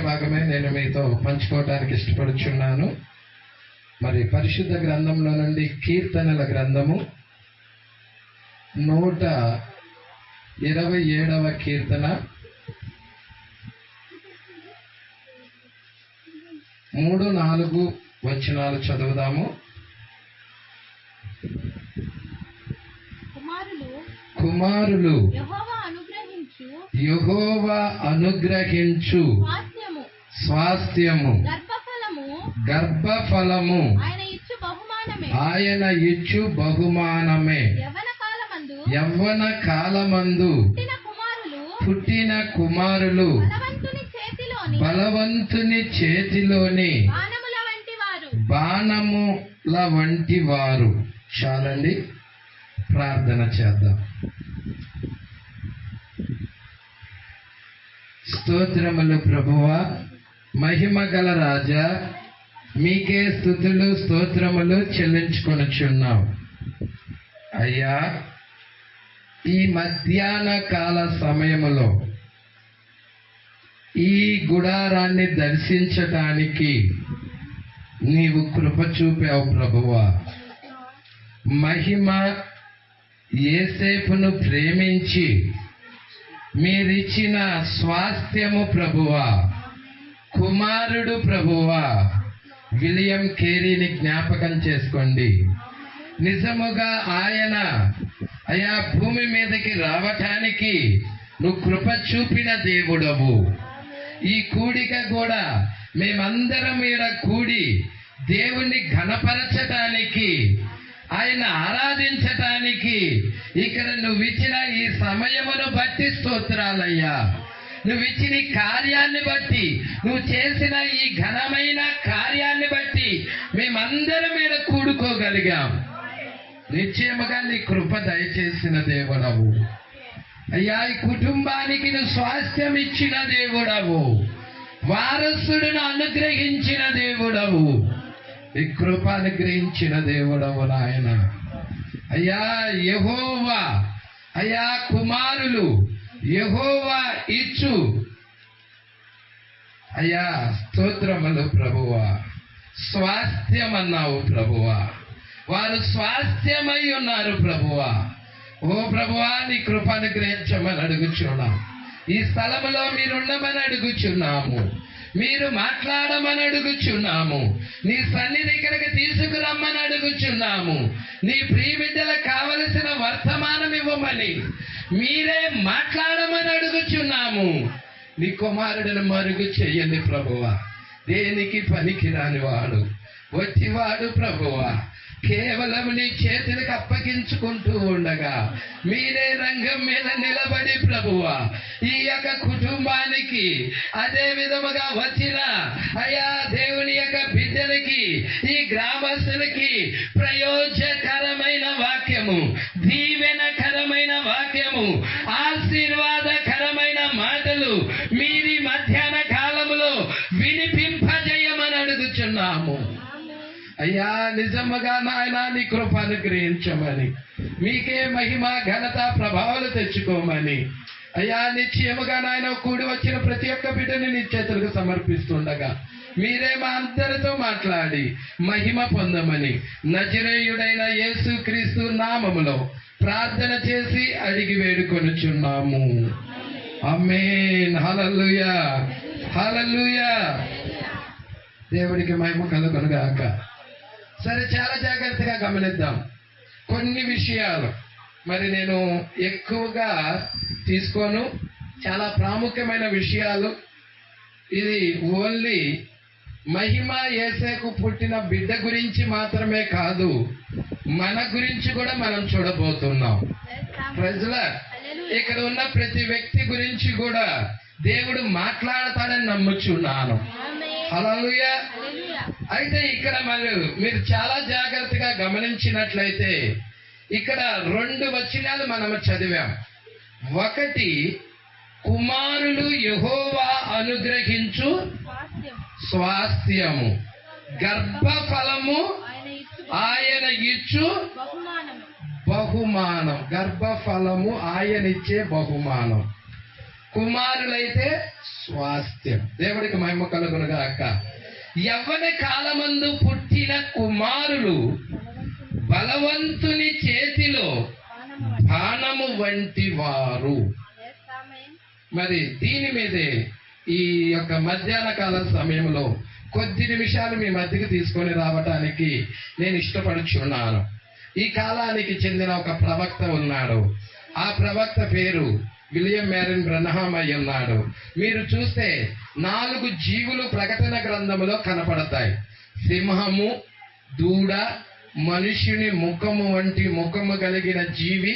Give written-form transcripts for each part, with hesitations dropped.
భాగమే నేను మీతో పంచుకోవడానికి ఇష్టపడుచున్నాను. మరి పరిశుద్ధ గ్రంథంలో నుండి కీర్తనల గ్రంథము 127వ కీర్తన 3-4 వచనాలు చదువుదాము. కుమారులు యెహోవా అనుగ్రహించు స్వాస్థ్యము గర్భఫలము ఆయన ఇచ్చు బహుమానమే. యవ్వన కాలమందు పుట్టిన కుమారులు బలవంతుని చేతిలోని బాణముల వంటి వారు. చాలండి, ప్రార్థన చేద్దాం. స్తోత్రములు ప్రభువా, మహిమ గల రాజా, మీకే స్తుతులు స్తోత్రములు చెల్లించుకొనుచున్నాం. అయ్యా, ఈ మధ్యాహ్న కాల సమయములో ఈ గుడారాన్ని దర్శించటానికి నీవు కృప చూపావు ప్రభువా. మహిమ యేసేపును ప్రేమించి మీరిచ్చిన స్వాస్థ్యము ప్రభువా, కుమారుడు ప్రభువా విలియం కేరీని జ్ఞాపకం చేసుకోండి. నిజముగా ఆయన అయా భూమి మీదకి రావటానికి నువ్వు కృప చూపిన దేవుడవు. ఈ కూడిక కూడా మేమందరం ఈడ కూడి దేవుణ్ణి ఘనపరచటానికి, ఆయన ఆరాధించటానికి ఇక్కడ నువ్వు ఇచ్చిన ఈ సమయమును బట్టి స్తోత్రాలయ్యా. నువ్వు ఇచ్చిన ఈ కార్యాన్ని బట్టి, నువ్వు చేసిన ఈ ఘనమైన కార్యాన్ని బట్టి మేమందరం మీద కూడుకోగలిగాం. నిశ్చయముగా నీ కృప దయచేసిన దేవుడవు అయ్యా. ఈ కుటుంబానికి నువ్వు స్వాస్థ్యం ఇచ్చిన దేవుడవు, వారసుడును అనుగ్రహించిన దేవుడవు, ఈ కృప అనుగ్రహించిన దేవుడవు నాయన. అయ్యా యెహోవా, అయ్యా కుమారులు యెహోవా ఇచ్చు అయ్యా స్తోత్రములు ప్రభువా. స్వాస్థ్యమన్నావు ప్రభువా, వారు స్వాస్థ్యమై ఉన్నారు ప్రభువా. ఓ ప్రభువా, నీ కృప అనుగ్రహించమని అడుగుచున్నాం. ఈ స్థలములో మీరుండమని అడుగుచున్నాము, మీరు మాట్లాడమని అడుగుచున్నాము, నీ సన్నిధి ఇక్కడికి తీసుకురమ్మని అడుగుచున్నాము. నీ ప్రియబిడ్డలకు కావలసిన వర్తమానం ఇవ్వమని, మీరే మాట్లాడమని అడుగుచున్నాము. నీ కుమారుడిని మరుగు చెయ్యండి ప్రభువా. దేనికి పనికిరాని వాడు వచ్చివాడు ప్రభువా, కేవలం నీ చేతులకు అప్పగించుకుంటూ ఉండగా మీరే రంగం మీద నిలబడి ప్రభువా ఈ యొక్క కుటుంబానికి, అదే విధముగా వచ్చిన అయా దేవుని యొక్క బిడ్డలకి, ఈ గ్రామస్తులకి ప్రయోజనకరమైన వాక్యము, దీవెనకరమైన వాక్యము, ఆశీర్వాదకరమైన మాటలు మీరి మధ్యాహ్న కాలములో వినిపింపజేయమని అడుగుచున్నాము అయ్యా. నిజముగా నాయన నీ కృప అనుగ్రహించమని, మీకే మహిమ ఘనత ప్రభావాలు తెచ్చుకోమని అయ్యా. నిశ్చయముగా నాయన కూడి వచ్చిన ప్రతి ఒక్క బిడ్డని నీ చేతులకు సమర్పిస్తుండగా మీరే మా అందరితో మాట్లాడి మహిమ పొందమని నజరేయుడైన యేసుక్రీస్తు నామములో ప్రార్థన చేసి అడిగి వేడుకొనుచున్నాము. ఆమేన్. హల్లెలూయా, హల్లెలూయా. దేవుడికి మహిమ కలుగునుగాక. సరే, చాలా జాగ్రత్తగా గమనిద్దాం కొన్ని విషయాలు. మరి నేను ఎక్కువగా తీసుకోను, చాలా ప్రాముఖ్యమైన విషయాలు. ఇది ఓన్లీ మహిమ యేసేకు పుట్టిన బిడ్డ గురించి మాత్రమే కాదు, మన గురించి కూడా మనం చూడబోతున్నాం. ప్రజల ఇక్కడ ఉన్న ప్రతి వ్యక్తి గురించి కూడా దేవుడు మాట్లాడతాడని నమ్ముచున్నాను. హల్లెలూయా. అయితే ఇక్కడ మీరు చాలా జాగ్రత్తగా గమనించినట్లయితే ఇక్కడ 2 వచనాలు మనము చదివాం. ఒకటి, కుమారులు యెహోవా అనుగ్రహించు స్వాస్థ్యము, గర్భఫలము ఆయన ఇచ్చు బహుమానం. గర్భఫలము ఆయనిచ్చే బహుమానం. కుమారులైతే స్వాస్థ్యం. దేవుడికి మహిమ కలుగునుగాక. యవ్వన కాలమందు పుట్టిన కుమారులు బలవంతుని చేతిలో బాణము వంటి వారు. మరి దీని మీదే ఈ యొక్క మధ్యాహ్న కాల సమయంలో కొద్ది నిమిషాలు మీ మధ్యకి తీసుకొని రావటానికి నేను ఇష్టపడుచున్నాను. ఈ కాలానికి చెందిన ఒక ప్రవక్త ఉన్నాడు. ఆ ప్రవక్త పేరు విలియం మ్యారిన్ బ్రన్హాం అయి ఉన్నాడు. మీరు చూస్తే 4 జీవులు ప్రకటన గ్రంథములో కనపడతాయి. సింహము, దూడ, మనుష్యుని ముఖము వంటి ముఖము కలిగిన జీవి,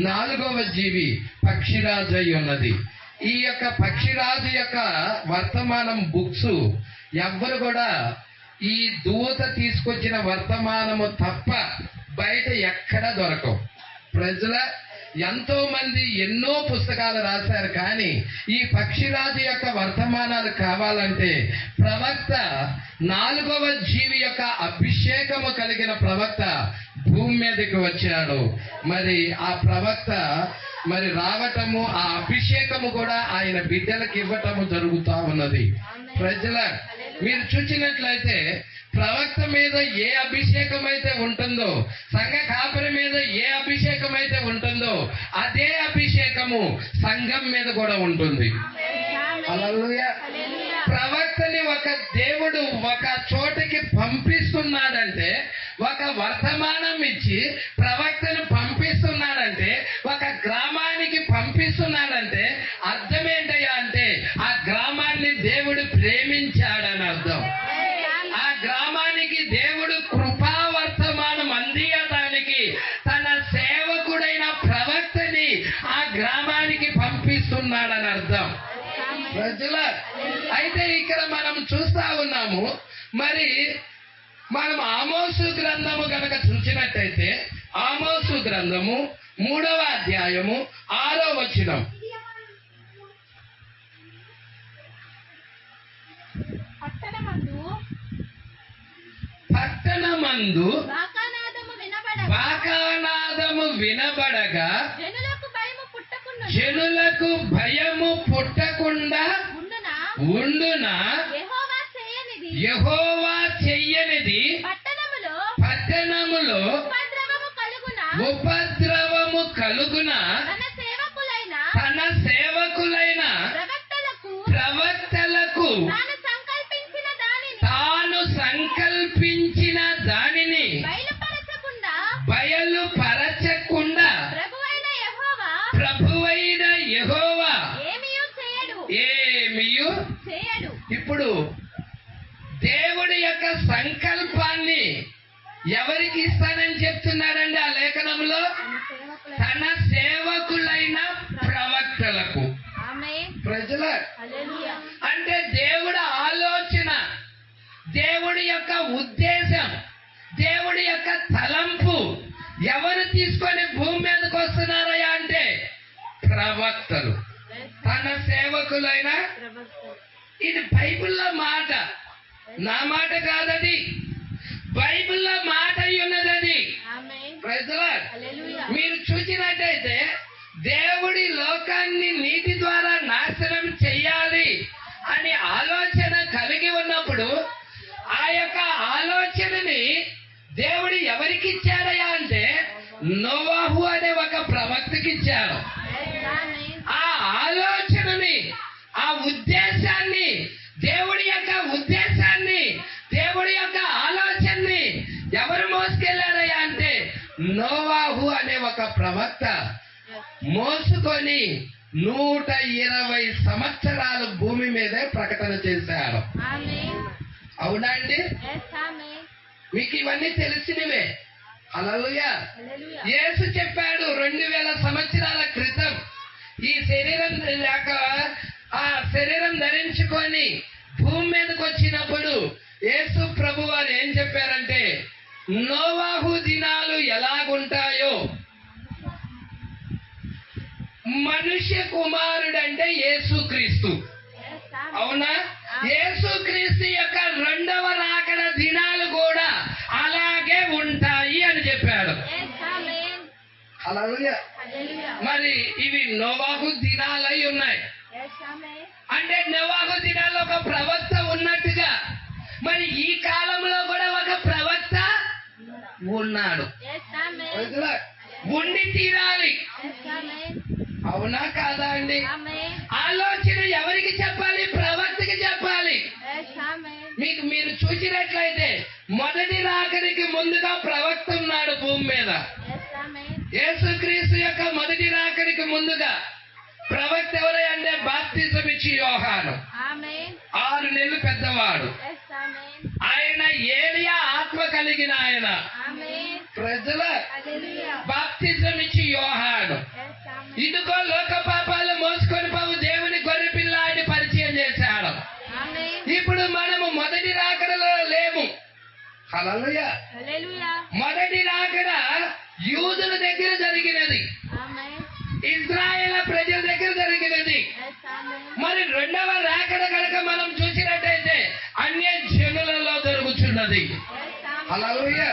4వ జీవి పక్షిరాజు అయి ఉన్నది. ఈ యొక్క పక్షిరాజు యొక్క వర్తమానం బుక్స్ ఎవ్వరు కూడా ఈ దూత తీసుకొచ్చిన వర్తమానము తప్ప బయట ఎక్కడ దొరకవు. ప్రజల ఎంతో మంది ఎన్నో పుస్తకాలు రాశారు, కానీ ఈ పక్షిరాజు యొక్క వర్తమానాలు కావాలంటే ప్రవక్త 4వ జీవి యొక్క అభిషేకము కలిగిన ప్రవక్త భూమి మీదకి వచ్చాడు. మరి ఆ ప్రవక్త మరి రావటము, ఆ అభిషేకము కూడా ఆయన బిడ్డలకు ఇవ్వటము జరుగుతా ఉన్నది. ప్రజల మీరు చూసినట్లయితే ప్రవక్త మీద ఏ అభిషేకం అయితే ఉంటుందో, సంఘ కాపరి మీద ఏ అభిషేకం అయితే ఉంటుందో, అదే అభిషేకము సంఘం మీద కూడా ఉంటుంది. హల్లెలూయా. ప్రవక్తని ఒక దేవుడు ఒక చోటకి పంపిస్తున్నాడంటే, ఒక వర్తమానం ఇచ్చి ప్రవక్తను పంపిస్తున్నాడంటే, ఒక గ్రామానికి పంపిస్తున్నాడంటే అర్థం ఏంటయ్యా అంటే ఆ గ్రామాన్ని దేవుడు ప్రేమించాడని అర్థం. ఆ గ్రామానికి దేవుడు కృపా వర్తమానం అందియడానికి తన సేవకుడైన ప్రవక్తని ఆ గ్రామానికి పంపిస్తున్నాడని అర్థం. ప్రజల అయితే ఇక్కడ మనం చూస్తా ఉన్నాము. మరి మనం ఆమోసు గ్రంథము గనక చూసినట్టయితే ఆమోసు గ్రంథము 3వ అధ్యాయము 6వ వచనం. పట్టణమందు బాకానాదము వినబడగా జనులకు భయము పుట్టకుండా ఉండునా యెహోవా చెయ్యనిది పట్టణములో ఉపద్రవము కలుగున తన సేవకులైన ప్రవక్తలకు తాను సంకల్పించిన దానిని బయలుపరచకుండా ప్రభువైన యెహోవా ఏమియు. ఇప్పుడు దేవుడి యొక్క సంకల్పాన్ని ఎవరికి ఇస్తానని చెప్తున్నాడండి ఆ లేఖనంలో? తన సేవకులైన ప్రవక్తలకు. ప్రజల అంటే దేవుడి ఆలోచన, దేవుడి యొక్క ఉద్దేశం, దేవుడి యొక్క తలంపు ఎవరు తీసుకొని భూమి మీదకి వస్తున్నారయ్యా అంటే ప్రవక్తలు, తన సేవకులైన. ఇది బైబిల్లో మాట, నా మాట కాదది, బైబిల్లో మాట ఉన్నది అది. ప్రజల మీరు చూసినట్టయితే దేవుడి లోకాన్ని నీతి ద్వారా నాశనం చెయ్యాలి అని ఆలోచన కలిగి ఉన్నప్పుడు ఆ యొక్క ఆలోచనని దేవుడు ఎవరికి ఇచ్చాడయా అంటే నోవాహు అనే ఒక ప్రవక్తకి ఇచ్చాడు. ఆ ఆలోచనని, ఆ ఉద్దేశాన్ని, దేవుడి యొక్క ఉద్దేశాన్ని, దేవుడి యొక్క ఆలోచనని ఎవరు మోసుకెళ్లారయ్యా అంటే నోవాహు అనే ఒక ప్రవక్త మోసుకొని 120 సంవత్సరాలు భూమి మీదే ప్రకటన చేశాడు. అవునా అండి? మీకు ఇవన్నీ తెలిసినవే. హల్లెలూయా. యేసు చెప్పాడు 2000 సంవత్సరాల క్రితం ఈ శరీరం లేక ఆ శరీరం ధరించుకొని భూమి మీదకి వచ్చినప్పుడు యేసు ప్రభు వారు ఏం చెప్పారంటే నోవాహు దినాలు ఎలాగుంటాయో మనుష్య కుమారుడు అంటే యేసుక్రీస్తు. అవునా? యేసుక్రీస్తు యొక్క 2వ రాకడ దినాలు కూడా అలాగే ఉంటాయి. హల్లెలూయా. మరి ఇవి నోవాహు దినాలై ఉన్నాయి. అంటే నోవాహు దినాల్లో ఒక ప్రవక్త ఉన్నట్టుగా మరి ఈ కాలంలో కూడా ఒక ప్రవక్త ఉన్నాడు. ఉండి తీరాలి. అవునా కాదా అండి? ఆలోచన ఎవరికి చెప్పాలి? ప్రవక్తకి చెప్పాలి. మీరు చూసినట్లయితే మొదటి రాకడికి ముందుగా ప్రవక్త ఉన్నాడు భూమి మీద. యేసుక్రీస్తు యొక్క మొదటి రాకడికి ముందుగా ప్రవక్త ఎవరై అంటే బాప్తిజం ఇచ్చి యోహాను, 6 నెలలు పెద్దవాడు. ఆయన ఏలియా ఆత్మ కలిగిన ఆయన. ప్రజల బాప్తిజం ఇచ్చి యోహాను, ఇదిగో లోక పాపాలు మోసుకొని పోవు దేవుని గొర్రె పిల్లాడిని పరిచయం చేశాడు. ఇప్పుడు మనము మొదటి రాకడలో లేము. హల్లెలూయా. మొదటి రాకడ యూదుల దగ్గర జరిగినది, ఇజ్రాయేల్ ప్రజల దగ్గర జరిగినది. మరి రెండవ రాకడ కనుక మనం చూసినట్టయితే అన్య జనులలో జరుగుతున్నది. హల్లెలూయా.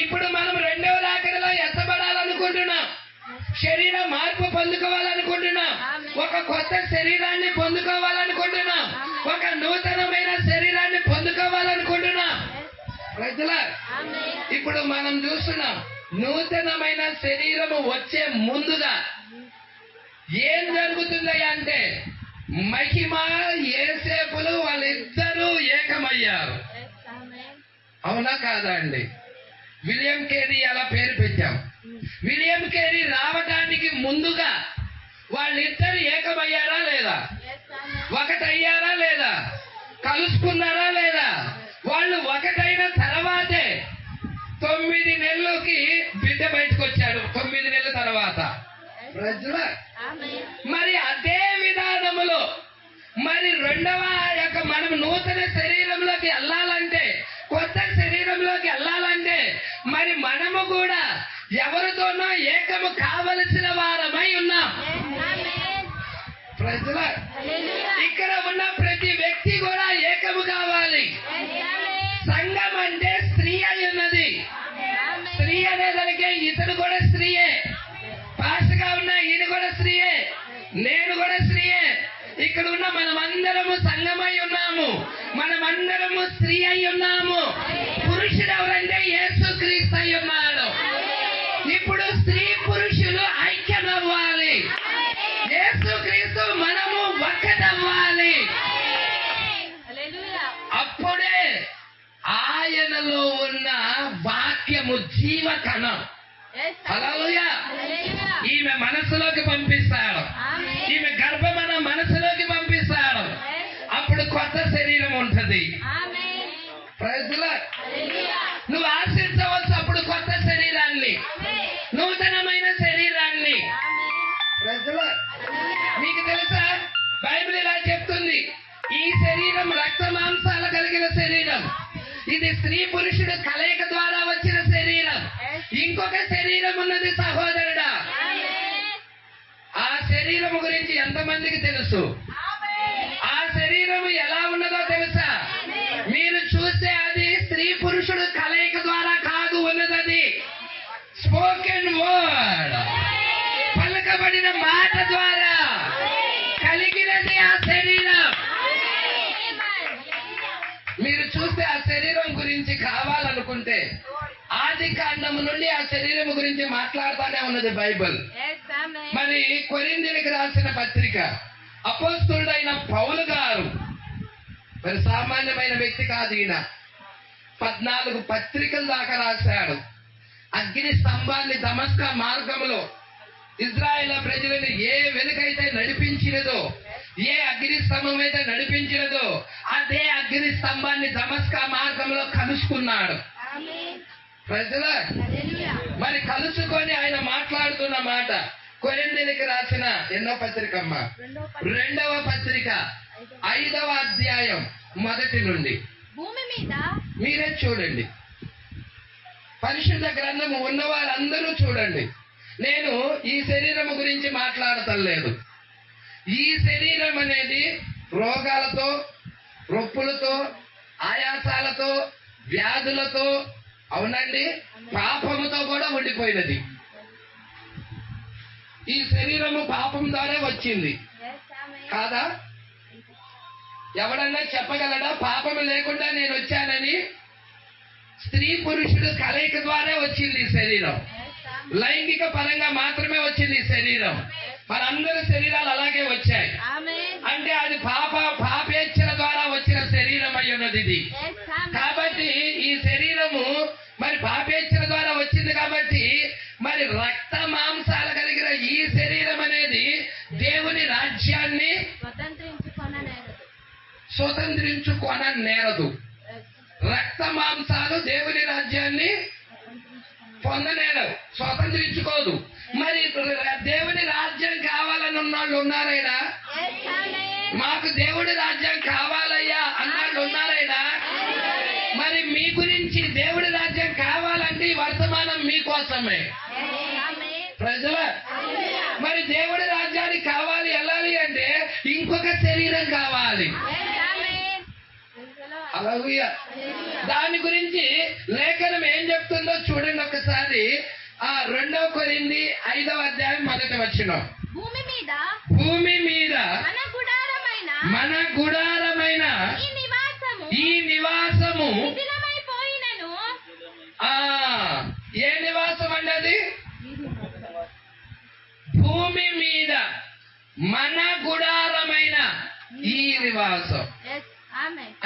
ఇప్పుడు మనం రెండవ రాకడలో ఎత్తబడాలనుకుంటున్నాం. శరీర మార్పు పొందుకోవాలనుకుంటున్నాం. ఒక కొత్త శరీరాన్ని పొందుకోవాలనుకుంటున్నాం. ఒక నూతనమైన శరీరాన్ని పొందుకోవాలనుకుంటున్నాం. ఇప్పుడు మనం చూస్తున్నాం నూతనమైన శరీరము వచ్చే ముందుగా ఏం జరుగుతుంది అంటే మహిమ యేసేపులు వాళ్ళిద్దరూ ఏకమయ్యారు. అవునా కాదా అండి? విలియం కేరీ అలా పేరు పెట్టాం. విలియం కేరీ రావడానికి ముందుగా వాళ్ళిద్దరు ఏకమయ్యారా లేదా? ఒకటయ్యారా లేదా? కలుసుకున్నారా లేదా? వాళ్ళు ఒకటైన తర్వాతే 9 నెలలకి బిడ్డ బయటకు వచ్చాడు. 9 నెలల తర్వాత మరి అదే విధానములో మరి రెండవ యొక్క మనం నూతన శరీరంలోకి వెళ్ళాలంటే, కొత్త శరీరంలోకి వెళ్ళాలంటే మరి మనము కూడా ఎవరితోనో ఏకము కావలసిన వారమై ఉన్నాం. ప్రజల ఇక్కడ ఉన్న ప్రతి వ్యక్తి కూడా ఏకము కావాలి. సంఘం అంటే స్త్రీ అయి ఉన్నది. స్త్రీ అనేదానికి ఇతడు కూడా స్త్రీయే. పాస్టర్గా ఉన్న ఈయన కూడా స్త్రీయే, నేను కూడా స్త్రీయే. ఇక్కడ ఉన్న మనమందరము సంఘమై ఉన్నాము. మనమందరము స్త్రీ అయి ఉన్నాము. పురుషుడు ఎవరంటే యేసుక్రీస్తు అయి ఉన్నాడు. ఇప్పుడు స్త్రీ పురుషులు ఐక్యమవ్వాలి. యేసుక్రీస్తు మనము ఒక్కటవ్వాలి. అప్పుడే ఆయనలో ఉన్న వాక్యము జీవకణం. హల్లెలూయా. ఈమె మనసులోకి పంపిస్తాడు. ఈమె గర్భం మన మనసులోకి పంపిస్తాడు. అప్పుడు కొత్త శరీరం ఉంటది. నువ్వు ఆశించవచ్చు అప్పుడు కొత్త శరీరాన్ని, నూతనమైన శరీరాన్ని. మీకు తెలుసా బైబిల్ ఇలా చెప్తుంది, ఈ శరీరం రక్త మాంసాలు కలిగిన శరీరం. ఇది స్త్రీ పురుషుడు కలయిక ద్వారా వచ్చిన శరీరం. ఇంకొక శరీరం ఉన్నది సహోదరుడా. ఆ శరీరం గురించి ఎంతమందికి తెలుసు? ఆ శరీరం ఎలా ఉన్నదో తెలుసా? మీరు చూస్తే అది స్త్రీ పురుషుడు కలయిక ద్వారా కాదు ఉన్నది. స్పోకెన్ వర్డ్, పలకబడిన మాట ద్వారా కలిగినది ఆ శరీరం. మీరు చూస్తే ఆ శరీరం గురించి కావాలనుకుంటే ఆది కాండము నుండి ఆ శరీరం గురించి మాట్లాడుతూనే ఉన్నది బైబిల్. మరి కొరింథీయులకు రాసిన పత్రిక అపోస్తలుడైన పౌలు గారు, మరి సామాన్యమైన వ్యక్తి కాదు ఈయన, 14 పత్రికల దాకా రాశాడు. అగ్ని స్తంభాన్ని దమస్కా మార్గంలో ఇజ్రాయేల్ ప్రజలను ఏ వెలుగైతే నడిపించినదో, ఏ అగ్ని స్తంభం అయితే నడిపించినదో అదే అగ్ని స్తంభాన్ని దమస్కా మార్గంలో కలుసుకున్నాడు. ప్రజల మరి కలుసుకొని ఆయన మాట్లాడుతున్న మాట కొరింథీయులకు రాసిన ఎన్నో పత్రిక అమ్మ? 2వ పత్రిక 5వ అధ్యాయం 1 నుండి. భూమి మీద మీరే చూడండి, పరిశుద్ధ గ్రంథము ఉన్నవారందరూ చూడండి. నేను ఈ శరీరము గురించి మాట్లాడతలేదు. ఈ శరీరం అనేది రోగాలతో, రొప్పులతో, ఆయాసాలతో, వ్యాధులతో, అవునండి, పాపముతో కూడా ఉండిపోయినది. ఈ శరీరము పాపం ద్వారా వచ్చింది కాదా? ఎవడన్నా చెప్పగలడా పాపము లేకుండా నేను వచ్చానని? స్త్రీ పురుషుడు కలయిక ద్వారా వచ్చింది ఈ శరీరం. లైంగిక పరంగా మాత్రమే వచ్చింది ఈ శరీరం. మనందరి శరీరాలు అలాగే వచ్చాయి. అంటే అది పాపేచ్ఛల ద్వారా వచ్చిన శరీరం అయి ఉన్నది ఇది. కాబట్టి ఈ శరీరము మరి పాపేచ్ఛల ద్వారా వచ్చింది కాబట్టి మరి రక్త మాంసాలు కలిగిన ఈ శరీరం అనేది దేవుని రాజ్యాన్ని స్వతంత్రించుకొననేరదు. రక్త మాంసాలు దేవుని రాజ్యాన్ని పొందనేరవు, స్వతంత్రించుకోదు. మరి దేవుని రాజ్యం కావాలని ఉన్నవాళ్ళు ఉన్నారైనా? మాకు దేవుడి రాజ్యం కావాలయ్యా అన్నాళ్ళు ఉన్నారైనా? మరి మీ గురించి దేవుడి రాజ్యం కావాలంటే ఈ వర్తమానం మీకోసమే ప్రజల. మరి దేవుడి రాజ్యానికి కావాలి, వెళ్ళాలి అంటే ఇంకొక శరీరం కావాలి. హల్లెలూయా. దాని గురించి లేఖనం ఏం చెప్తుందో చూడండి ఒకసారి. 2 కొరింథీ 5వ అధ్యాయం 1వ వచనం. భూమి మీద మన గుడారమైన ఈ నివాసము ఏ నివాసం అండి అది? భూమి మీద మన గుడారమైన ఈ నివాసం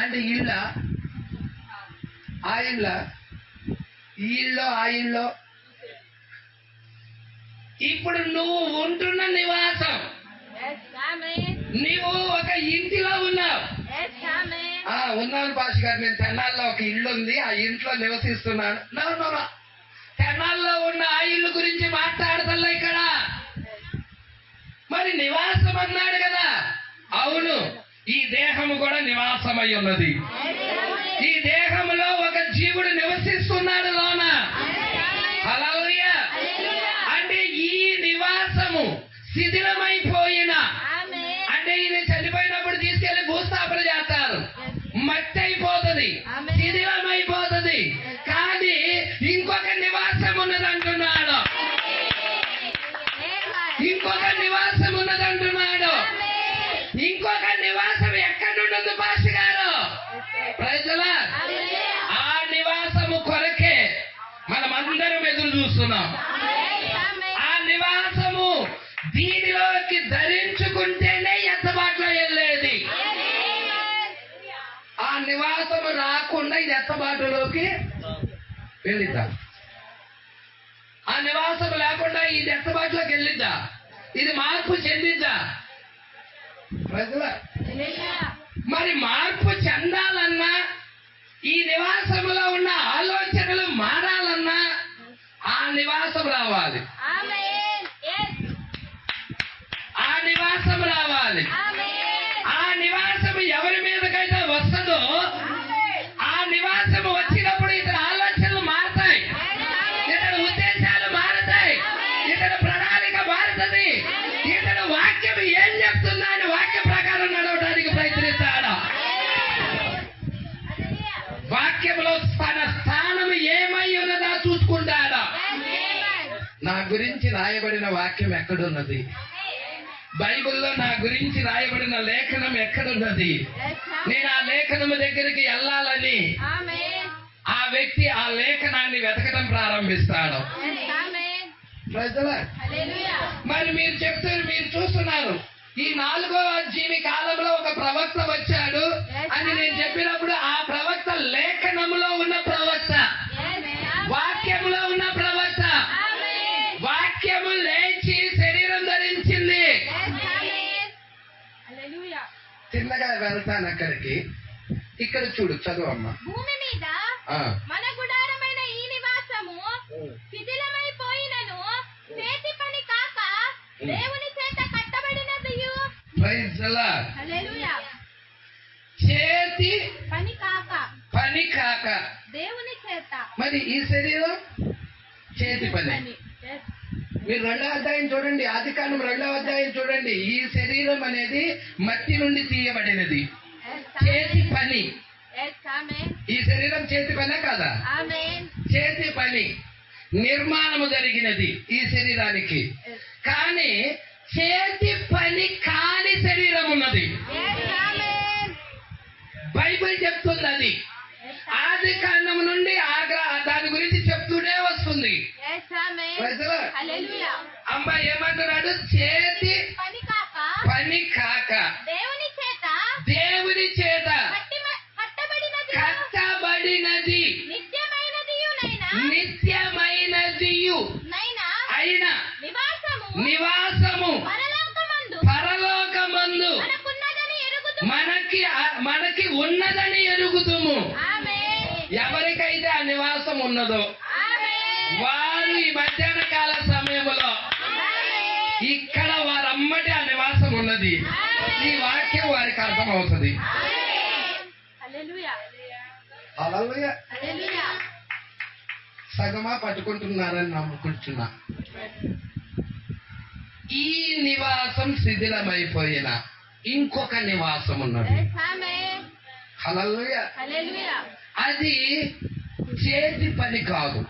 అంటే ఇళ్ళ, ఆ ఇళ్ళ, ఈ ఇళ్ళో ఆ ఇళ్ళో. ఇప్పుడు నువ్వు ఉంటున్న నివాసం, నీవు ఒక ఇంటిలో ఉన్నావు. ఉన్నాను పాష గారు, నేను తెనాల్లో ఒక ఇల్లు ఉంది, ఆ ఇంట్లో నివసిస్తున్నాను. తెనాల్లో ఉన్న ఆ ఇల్లు గురించి మాట్లాడతల్లా ఇక్కడ. మరి నివాసం అన్నాడు కదా. అవును, ఈ దేహము కూడా నివాసమై ఉన్నది. ఈ దేహములో ఒక జీవుడు నివసిస్తున్నాడు లోన. హల్లెలూయా. అంటే ఈ నివాసము శిథిలమైపోయిన, అంటే ఇది చనిపోయినప్పుడు తీసుకెళ్లి భూస్థాపన చేస్తారు, మట్టి అయిపోతుంది, శిథిలమైపోతుంది. కానీ ఇంకొక నివాసం ఉన్నదంటున్నాడు, ఇంకొక నివాసం ఉన్నదంటున్నాడు. ఇంకొక నివాసం ఎక్కడి నుండి ఉంది పాష గారు? ప్రజలా, ఆ నివాసము కొరకే మనమందరం ఎదురు చూస్తున్నాం. ఆ నివాసము దీనిలోకి ధరించుకుంటేనే ఎత్తబాట్లో వెళ్ళేది. ఆ నివాసము రాకుండా ఇది ఎత్తబాటులోకి వెళ్ళిద్దా? ఆ నివాసం లేకుండా ఇది ఎత్తబాటులోకి వెళ్ళిద్దా? ఇది మార్పు చెందిద్దా? ప్రజల, మరి మార్పు చెందాలన్నా, ఈ నివాసములో ఉన్న ఆలోచనలు మారాలన్నా ఆ నివాసం రావాలి. ఆ నివాసం రావాలి. ఆ నివాసం ఎవరి మీదకైతే వస్తుందో ఆ నివాసం వచ్చినప్పుడు ఇతర ఆలోచనలు మారతాయి, ఇతర ఉద్దేశాలు మారతాయి, ఇతర ప్రణాళిక మారుతుంది. ఇతర వాక్యం ఏం చెప్తుందా అని వాక్య ప్రకారం నడవడానికి ప్రయత్నిస్తాడు. వాక్యంలో తన స్థానం ఏమై ఉన్నదా చూసుకుంటాడా. నా గురించి రాయబడిన వాక్యం ఎక్కడున్నది? బైబిల్లో నా గురించి రాయబడిన లేఖనం ఎక్కడున్నది? నేను ఆ లేఖనము దగ్గరికి వెళ్ళాలని ఆ వ్యక్తి ఆ లేఖనాన్ని వెతకడం ప్రారంభిస్తాడు. ప్రజల, మరి మీరు చెప్తారు, మీరు చూస్తున్నారు, ఈ 4వ జీవి కాలంలో ఒక ప్రవక్త వచ్చాడు అని నేను చెప్పినప్పుడు ఆ ప్రవక్త లేఖనములో ఉన్న ప్రవక్త, వాక్యములో ఉన్న ప్రవక్త. వాక్యము లేచి శరీరం ధరించింది. చిన్నగా వెళ్తాను అక్కడికి. ఇక్కడ చూడు, చదువమ్మా. భూమి మీద మన గుడారమైన ఈ నివాసము శిథిలమైపోయినను చేతి పని కాక దేవుని చేత కట్టబడినదియు. Praise the Lord. హల్లెలూయా. చేతి పని కాక దేవుని చేత. మరి ఈ శరీరం చేతి పని. మీరు 2వ అధ్యాయం చూడండి, ఆదికాండం 2వ అధ్యాయం చూడండి. ఈ శరీరం అనేది మట్టి నుండి తీయబడినది, చేతి పని. ఈ శరీరం చేతి పనే కదా? చేతి పని. నిర్మాణము జరిగినది ఈ శరీరానికి. కానీ చేతి పని కాని శరీరం ఉన్నది. బైబిల్ చెప్తుంది అది. ఆది కాండం నుండి దాని గురించి చెప్తూనే వస్తుంది. అమ్మా ఏమంటున్నాడు? చేతి పని కాక దేవుని చేత కట్టబడినది నిత్యమైనదియు అయిన నివాసము పరలోకమందు మనకి ఉన్నదని ఎరుగుదుము. ఎవరికైతే ఆ నివాసం ఉన్నదో వారు ఈ మధ్యాహ్న కాల సమయంలో ఇక్కడ వారమ్మటి ఆ నివాసం ఉన్నది. ఈ వాక్యం వారికి అర్థం అవుతుంది. సగమా పట్టుకుంటున్నారని నమ్ముకుంటున్నా. ఈ నివాసం శిథిలమైపోయిన ఇంకొక నివాసం ఉన్నది. హల్లెలూయా. అది చేతి పని కాదు.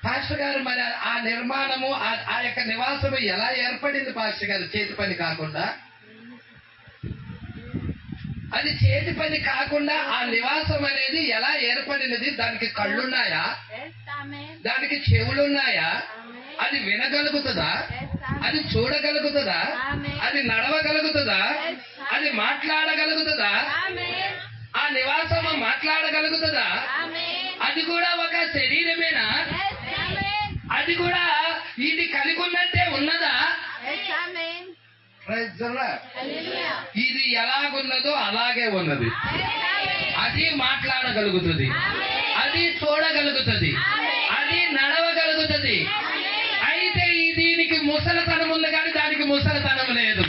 పాస్టర్ గారు, మరి ఆ నిర్మాణము ఆ యొక్క నివాసము ఎలా ఏర్పడింది పాస్టర్ గారు? చేతి పని కాకుండా, అది చేతి పని కాకుండా ఆ నివాసం అనేది ఎలా ఏర్పడినది? దానికి కళ్ళున్నాయా? దానికి చెవులున్నాయా? అది వినగలుగుతుందా? అది చూడగలుగుతుందా? అది నడవగలుగుతుందా? అది మాట్లాడగలుగుతుందా? ఆ నివాసము మాట్లాడగలుగుతుందా? అది కూడా ఒక శరీరమేనా? అది కూడా ఇది కలిగి ఉన్నట్టే ఉన్నదా? ఇది ఎలాగున్నదో అలాగే ఉన్నది. అది మాట్లాడగలుగుతుంది, అది చూడగలుగుతుంది, అది నడవగలుగుతుంది. అయితే దీనికి ముసలితనం ఉంది కానీ దానికి ముసలితనం లేదు.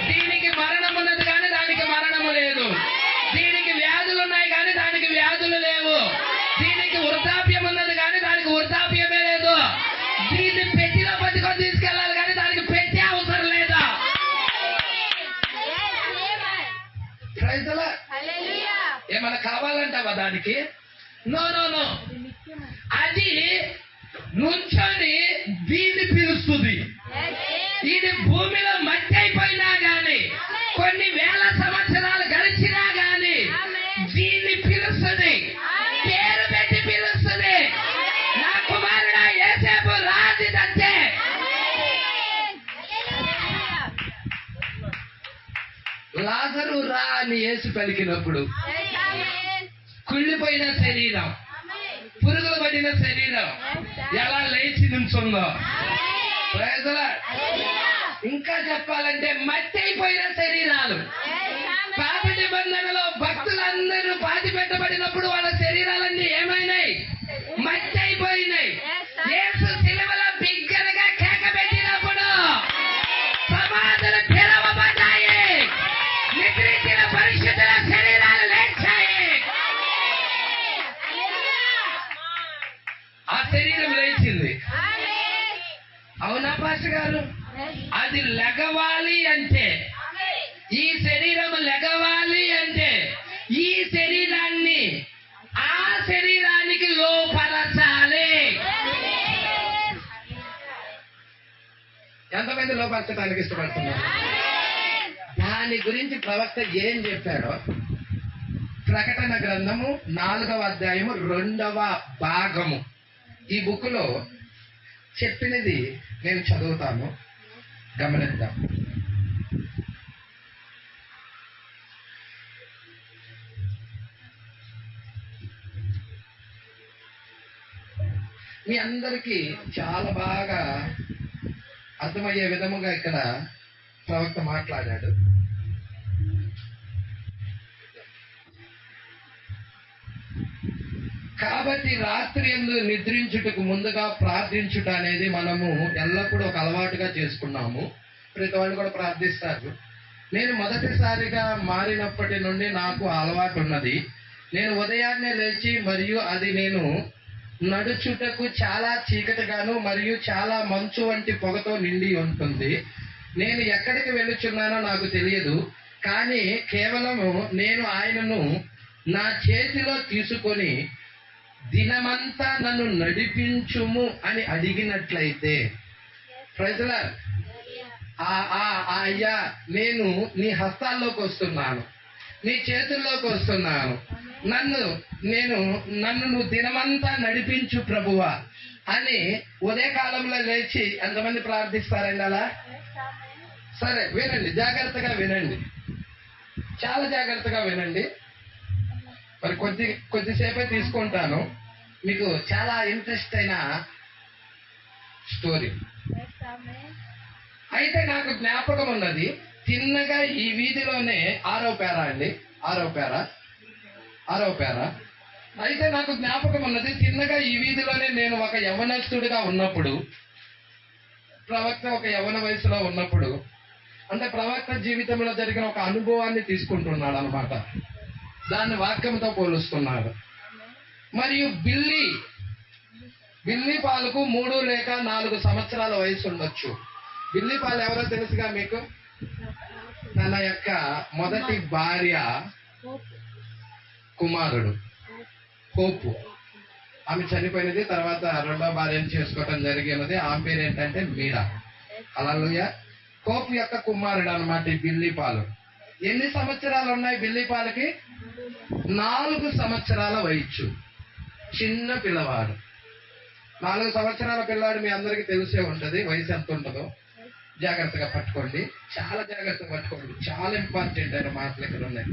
దీనికి మరణం ఉన్నది కానీ దానికి మరణము లేదు. దీనికి వ్యాధులు ఉన్నాయి కానీ దానికి వ్యాధులు లేవు. దీనికి వృద్ధాప్యం ఉన్నది కానీ దానికి వృద్ధాప్యమే లేదు. దీన్ని పెట్టిలో పట్టుకొని తీసుకెళ్ళాలి కానీ దానికి పెట్టే అవసరం లేదా? ఏమన్నా కావాలంటావా దానికి? No no no. అది నుంచొని దీన్ని పిలుస్తుంది. ఇది భూమిలో మట్టి అయిపోయినా గాని, కొన్ని వేల సంవత్సరాలు గడిచినా గాని దీన్ని పిలుస్తుంది, పేరు పెట్టి పిలుస్తుంది. నా కుమారుడా యేసేపు రాజిదంతే. లాజరు రా అని యేసు పలికినప్పుడు కుళ్ళిపోయిన శరీరం, పురుగులు పడిన శరీరం ఎలా లేచి నుంచుందో. ఇంకా చెప్పాలంటే మట్టి అయిపోయిన శరీరాలు. పాత నిబంధనలో భక్తులందరూ పాతి పెట్టబడినప్పుడు వాళ్ళ శరీరాలన్నీ ఏమైనాయి? మట్టి అయిపోయినాయి. యేసు సిలువలో బిగ్గరగా కేక పెట్టినప్పుడు సమాధులు తెరవబడ్డాయి. నిద్రించిన పరిశుద్ధుల శరీరాలు లేచాయి. ఆ శరీరం లేచింది. అవునా పాస్టర్ గారు? అది లెగవాలి అంటే, ఈ శరీరం లెగవాలి అంటే ఈ శరీరాన్ని ఆ శరీరానికి లోపరచాలి. ఎంతమంది లోపరచడానికి ఇష్టపడుతున్నారు? దాని గురించి ప్రవక్త ఏం చెప్పాడో ప్రకటన గ్రంథము 4వ అధ్యాయము 2వ భాగము ఈ బుక్ లో చెప్పినది నేను చదువుతాను, గమనిద్దాం. మీ అందరికీ చాలా బాగా అర్థమయ్యే విధముగా ఇక్కడ ప్రవక్త మాట్లాడాడు. కాబట్టి రాత్రి యందు నిద్రించుటకు ముందుగా ప్రార్థించుట అనేది మనము ఎల్లప్పుడూ ఒక అలవాటుగా చేసుకున్నాము. ప్రతి వాళ్ళు కూడా ప్రార్థిస్తారు. నేను మొదటిసారిగా మారినప్పటి నుండి నాకు అలవాటు ఉన్నది. నేను ఉదయాన్నే లేచి మరియు అది నేను నడుచుటకు చాలా చీకటిగాను మరియు చాలా మంచు వంటి పొగతో నిండి ఉంటుంది. నేను ఎక్కడికి వెళుచున్నానో నాకు తెలియదు. కానీ కేవలము నేను ఆయనను నా చేతిలో తీసుకొని దినమంతా నన్ను నడిపించుము అని అడిగినట్లయితే, ప్రజల అయ్యా నేను నీ హస్తాల్లోకి వస్తున్నాను, నీ చేతుల్లోకి వస్తున్నాను, నన్ను నువ్వు దినమంతా నడిపించు ప్రభువా అని ఉదయకాలంలో లేచి ఎంతమంది ప్రార్థిస్తారండి అలా? సరే వినండి, జాగ్రత్తగా వినండి, చాలా జాగ్రత్తగా వినండి. మరి కొద్దిసేపే తీసుకుంటాను, మీకు చాలా ఇంట్రెస్ట్ అయిన స్టోరీ. అయితే నాకు జ్ఞాపకం ఉన్నది, తిన్నగా ఈ వీధిలోనే 6వ పేర. అయితే నాకు జ్ఞాపకం ఉన్నది, తిన్నగా ఈ వీధిలోనే నేను ఒక యవ్వనస్తుడిగా ఉన్నప్పుడు, ప్రవక్త ఒక యవ్వన వయసులో ఉన్నప్పుడు, అంటే ప్రవక్త జీవితంలో జరిగిన ఒక అనుభవాన్ని తీసుకుంటున్నాడు అనమాట. దాన్ని వాక్యంతో పోలుస్తున్నాడు. మరియు బిల్లి పాలకు 3 లేక 4 సంవత్సరాల వయసు ఉండొచ్చు. బిల్లి పాలు ఎవరో తెలుసుగా మీకు? తన యొక్క మొదటి భార్య కుమారుడు హోపు. ఆమె చనిపోయినది, తర్వాత 2వ భార్యను చేసుకోవటం జరిగినది. ఆమె పేరు ఏంటంటే మీరా. హల్లెలూయా. హోపు యొక్క కుమారుడు అన్నమాట ఈ బిల్లి పాలు. ఎన్ని సంవత్సరాలు ఉన్నాయి బిల్లి పాలకి? 4 సంవత్సరాల వయసు. చిన్న పిల్లవాడు. 4 సంవత్సరాల పిల్లాడు మీ అందరికీ తెలిసే ఉంటది వయసు ఎంత ఉంటుందో. జాగ్రత్తగా పట్టుకోండి, చాలా జాగ్రత్తగా పట్టుకోండి, చాలా ఇంపార్టెంట్ అయిన మాటలు ఇక్కడ ఉన్నాయి.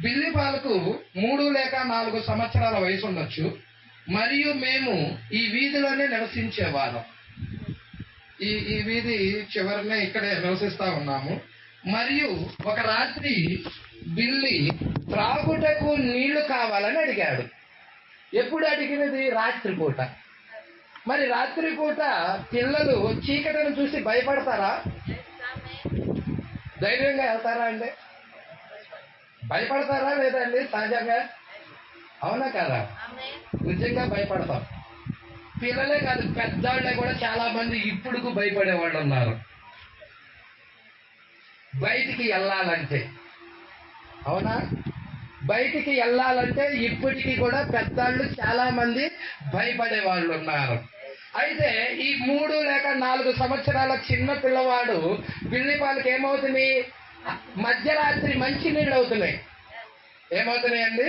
బిల్లి పాలకు 3 లేక 4 సంవత్సరాల వయసు ఉండొచ్చు. మరియు మేము ఈ వీధిలోనే నివసించేవాళ్ళం. ఈ వీధి చివరనే ఇక్కడే నివసిస్తా ఉన్నాము. మరియు ఒక రాత్రి బిల్లి త్రాగుటకు నీళ్లు కావాలని అడిగాడు. ఎప్పుడు అడిగినది? రాత్రిపూట. మరి రాత్రిపూట పిల్లలు చీకటిని చూసి భయపడతారా? ధైర్యంగా వెళ్తారా అండి? భయపడతారా లేదండి? సహజంగా అవునా కదా? నిజంగా భయపడతాం. పిల్లలే కాదు, పెద్దవాళ్ళే కూడా చాలా మంది ఇప్పుడుకు భయపడే వాళ్ళు ఉన్నారు బయటికి వెళ్ళాలంటే. అవునా? బయటికి వెళ్ళాలంటే ఇప్పటికీ కూడా పెద్దవాళ్ళు చాలా మంది భయపడే వాళ్ళు ఉన్నారు. అయితే ఈ 3 లేక 4 సంవత్సరాల చిన్న పిల్లవాడు బిల్లి పాలకి ఏమవుతుంది? మధ్యరాత్రి మంచినీళ్ళు అవుతున్నాయి. ఏమవుతున్నాయండి?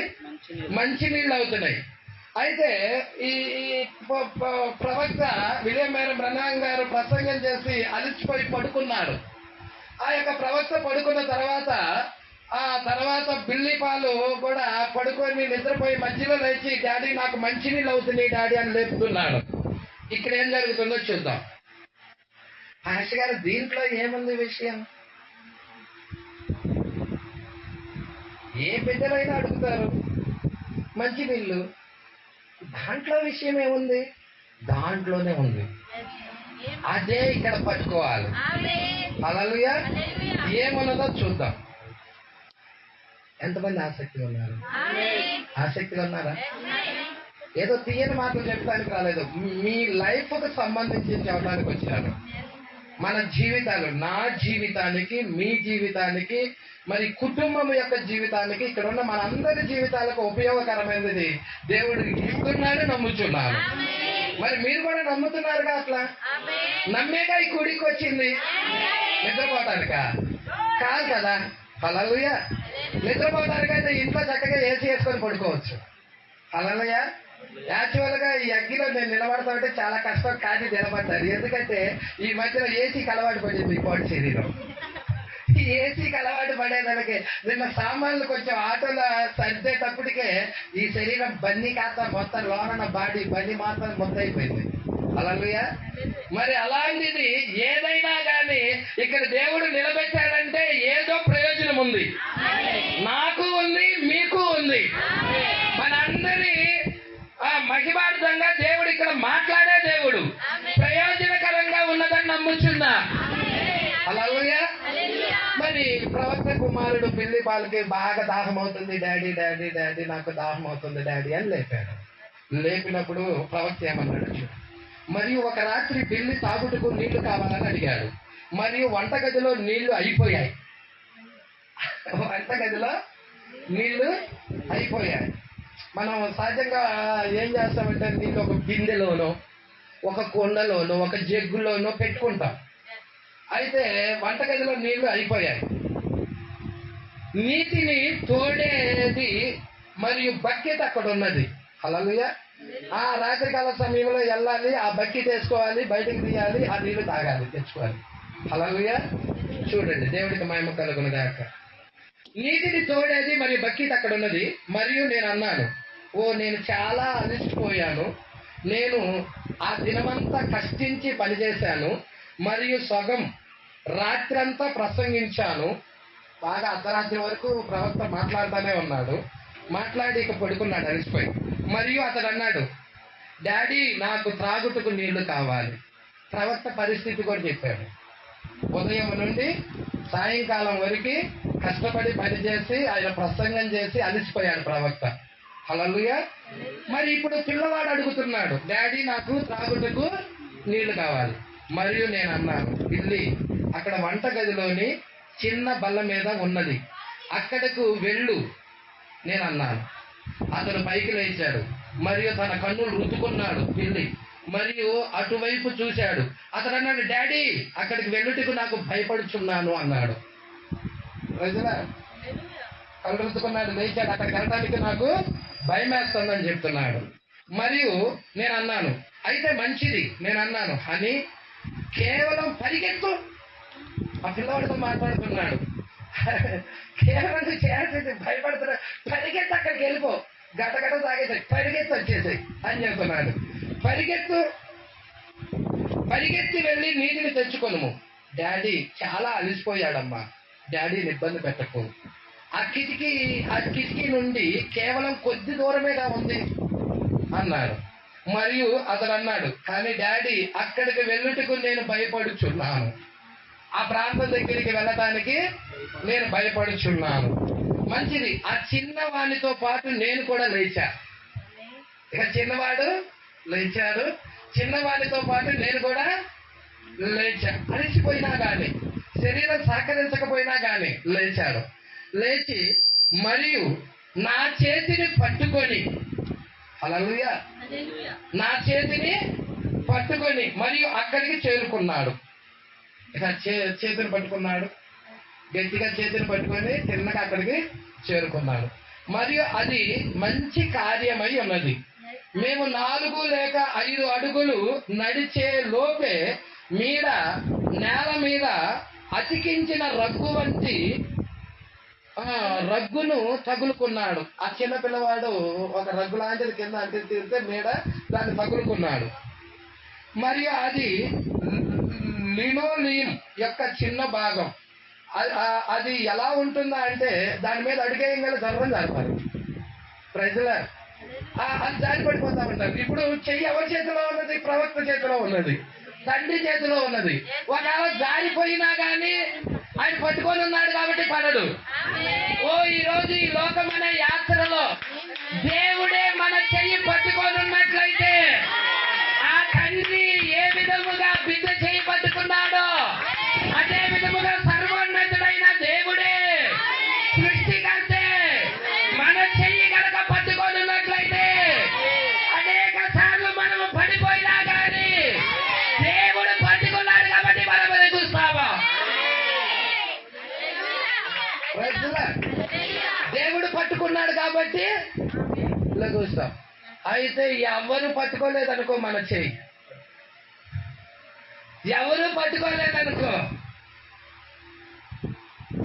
మంచినీళ్ళు అవుతున్నాయి. అయితే ఈ ప్రవక్త విలియం మేరీ బ్రన్హాం గారు ప్రసంగం చేసి అలసిపోయి పడుకున్నాడు. ఆ యొక్క ప్రవక్త పడుకున్న తర్వాత బిల్లి పాలు కూడా పడుకొని నిద్రపోయి మధ్యలో లేచి, డాడీ నాకు మంచినీళ్ళు అవుతున్నాయి డాడీ అని లేపుతున్నాడు. ఇక్కడ ఏం జరుగుతుందో చూద్దాం. పాస్టర్ గారు దీంట్లో ఏముంది విషయం? ఏ బిడ్డలైనా అడుగుతారు మంచినీళ్ళు, దాంట్లో విషయం ఏముంది? దాంట్లోనే ఉంది. అదే ఇక్కడ పట్టుకోవాలి. హల్లెలూయా. ఏమన్నదో చూద్దాం. ఎంతమంది ఆసక్తిగా ఉన్నారు? ఆసక్తిగా ఉన్నారా? ఏదో తీయని మాటలు చెప్పడానికి రాలేదు, మీ లైఫ్కు సంబంధించి చెప్పడానికి వచ్చాను. మన జీవితాలు, నా జీవితానికి, మీ జీవితానికి, మరి కుటుంబం యొక్క జీవితానికి, ఇక్కడ ఉన్న మనందరి జీవితాలకు ఉపయోగకరమైనది దేవుడు ఇస్తున్నాడని నమ్ముచున్నాను. మరి మీరు కూడా నమ్ముతున్నారుగా? అట్లా నమ్మేగా ఈ గుడికి వచ్చింది. నిద్రపోవటానికా? కాదు కదా. హల్లెలూయా. నిద్రపోవటానికైతే ఇంట్లో చక్కగా ఏసీ వేసుకొని పడుకోవచ్చు. హల్లెలూయా. యాక్చువల్ గా ఈ అగ్గిలో నేను నిలబడతామంటే చాలా కష్టం, కానీ నిలబడ్డారు. ఎందుకంటే ఈ మధ్యలో ఏసీకి అలవాటు పడింది పాటు శరీరం. ఈ ఏసీకి అలవాటు పడేదానికి నిన్న సామాన్లు కొంచెం ఆటోలో సర్దేటప్పటికే ఈ శరీరం బన్నీ కాస్త మొత్తం లోన బాడీ బన్నీ మాత్రం మొత్తం అయిపోయింది. హల్లెలూయా. మరి అలాంటిది ఏదైనా కానీ ఇక్కడ దేవుడు నిలబెట్టాడంటే ఏదో ప్రయోజనం ఉంది. నాకు ఉంది, మీకు ఉంది. మనందరి మహిమార్థంగా దేవుడు ఇక్కడ మాట్లాడే దేవుడు. ప్రయోజనకరంగా ఉన్నదని నమ్ముచున్నా. హల్లెలూయా. మరి ప్రవక్త కుమారుడు బిల్లి పాలకి బాగా దాహం అవుతుంది, డాడీ డాడీ డాడీ నాకు దాహం అవుతుంది డాడీ అని లేపాడు. లేపినప్పుడు ప్రవక్త ఏమన్నాడు? మరియు ఒక రాత్రి బిల్లి తాగుటకు నీళ్లు కావాలని అడిగాడు. మరియు వంటగదిలో నీళ్లు అయిపోయాయి. వంటగదిలో నీళ్లు అయిపోయాయి. మనం సహజంగా ఏం చేస్తామంటే నీళ్ళు ఒక బిందెలోనో ఒక కుండలోనో ఒక జగ్గులోనో పెట్టుకుంటాం. అయితే వంటగదిలో నీళ్లు అయిపోయాయి. నీటిని తోడేది మరియు బకెట్ అక్కడ ఉన్నది. హల్లెలూయా. ఆ రాత్రికాల సమయంలో వెళ్ళాలి, ఆ బకెట్ వేసుకోవాలి, బయటకు తీయాలి, ఆ నీళ్లు తాగాలి, తెచ్చుకోవాలి. హల్లెలూయా. చూడండి, దేవుడికి మహిమ కలుగును గాక. నీటిని తోడేది మరియు బకెట్ అక్కడ ఉన్నది. మరియు నేను అన్నాను, నేను చాలా అలసిపోయాను, నేను ఆ దినమంతా కష్టించి పనిచేశాను మరియు సగం రాత్రంతా ప్రసంగించాను. బాగా అర్ధరాత్రి వరకు ప్రవక్త మాట్లాడుతూనే ఉన్నాడు. మాట్లాడి ఇక పడుకున్నాడు అలసిపోయి. మరియు అతడు అన్నాడు, డాడీ నాకు త్రాగుటకు నీళ్లు కావాలి. ప్రవక్త పరిస్థితి కూడా చెప్పాడు. ఉదయం నుండి సాయంకాలం వరకు కష్టపడి పనిచేసి ఆయన ప్రసంగం చేసి అలసిపోయాడు ప్రవక్త. హల్లెలూయా. మరి ఇప్పుడు పిల్లవాడు అడుగుతున్నాడు, డాడీ నాకు త్రాగుటకు నీళ్లు కావాలి. మరియు నేను అన్నాను, పిల్లి అక్కడ వంటగదిలోని చిన్న బల్ల మీద ఉన్నది, అక్కడకు వెళ్ళు నేను అన్నాను. అతను పైకి లేచాడు మరియు తన కన్నులు రుద్దుకున్నాడు పిల్లి, మరియు అటువైపు చూశాడు. అతను అన్నాడు, డాడీ అక్కడికి వెళ్ళుటకు నాకు భయపడుచున్నాను అన్నాడు. ప్రజలా కళ్ళు రుద్దుకున్నాడు, లేచాడు, అక్కడికి వెళ్ళడానికి నాకు భయం వేస్తుందని చెప్తున్నాడు. మరియు నేను అన్నాను, అయితే మంచిది నేను అన్నాను అని కేవలం పరిగెత్తు. ఆ పిల్లవాడితో మాట్లాడుతున్నాడు. కేవలం చేసేది భయపడుతున్నాడు. పరిగెత్తు, అక్కడికి వెళ్ళిపో, గటగట తాగేసాయి, పరిగెత్తి వచ్చేసాయి అని చెప్తున్నాడు. పరిగెత్తి వెళ్ళి నీటిని తెచ్చుకొనుము. డాడీ చాలా అలసిపోయాడమ్మా, డాడీని ఇబ్బంది పెట్టకు. ఆ కిటికీ నుండి కేవలం కొద్ది దూరమేగా ఉంది అన్నాడు. మరియు అతడు అన్నాడు, కానీ డాడీ అక్కడికి వెళ్ళుటకు నేను భయపడుచున్నాను, ఆ ప్రాంతం దగ్గరికి వెళ్ళటానికి నేను భయపడుచున్నాను. మంచిది. ఆ చిన్నవాడితో పాటు నేను కూడా లేచా. ఇక చిన్నవాడు లేచాడు, చిన్నవాడితో పాటు నేను కూడా లేచా. అలసిపోయినా గాని, శరీరం సహకరించకపోయినా గాని లేచాడు. లేచి మరియు నా చేతిని పట్టుకొని, హల్లెలూయా, నా చేతిని పట్టుకొని మరియు అక్కడికి చేరుకున్నాడు. ఇక చేతిని పట్టుకున్నాడు, గట్టిగా చేతిని పట్టుకొని తిన్నగా అక్కడికి చేరుకున్నాడు. మరియు అది మంచి కార్యమై ఉన్నది. మేము 4 లేక 5 అడుగులు నడిచే లోపే నేల మీద అతికించిన రగ్గు వంటి రగ్గును తగులుకున్నాడు. ఆ చిన్న పిల్లవాడు ఒక రగ్గు లాంటిది కింద అంటే తీరితే దాన్ని తగులుకున్నాడు. మరియు అది లినోలియం యొక్క చిన్న భాగం. అది ఎలా ఉంటుందా అంటే దాని మీద అడిగేయంగా జర్రం జరపాలి. ప్రజలు అది జారిపడిపోతా ఉంటారు. ఇప్పుడు చెయ్యి ఎవరి చేతిలో ఉన్నది? ప్రవక్త చేతిలో ఉన్నది, తండ్రి చేతిలో ఉన్నది. ఒకవేళ జారిపోయినా గాని ఆయన పట్టుకొని ఉన్నాడు కాబట్టి పడడు. ఈ రోజు ఈ లోకమైన యాత్రలో దేవుడే మన చెయ్యి పట్టుకొని ఉన్నట్లయితే ఆ తండ్రి ఏ విధముగా బిడ్డ చెయ్యి పట్టుకున్నాడో అదే విధముగా సర్వోన్నతుడైన దేవుడే సృష్టికర్తే మన చెయ్యి కనుక పట్టుకొని ఉన్నట్లయితే అనేక సార్లు మనము పడిపోయినా కానీ దేవుడు పట్టుకున్నాడు కాబట్టి మనం చూస్తామా? దేవుడు పట్టుకున్నాడు కాబట్టి చూస్తాం. అయితే ఎవరు పట్టుకోలేదనుకో, మన చెయ్యి ఎవరు పట్టుకోలేదనుకో,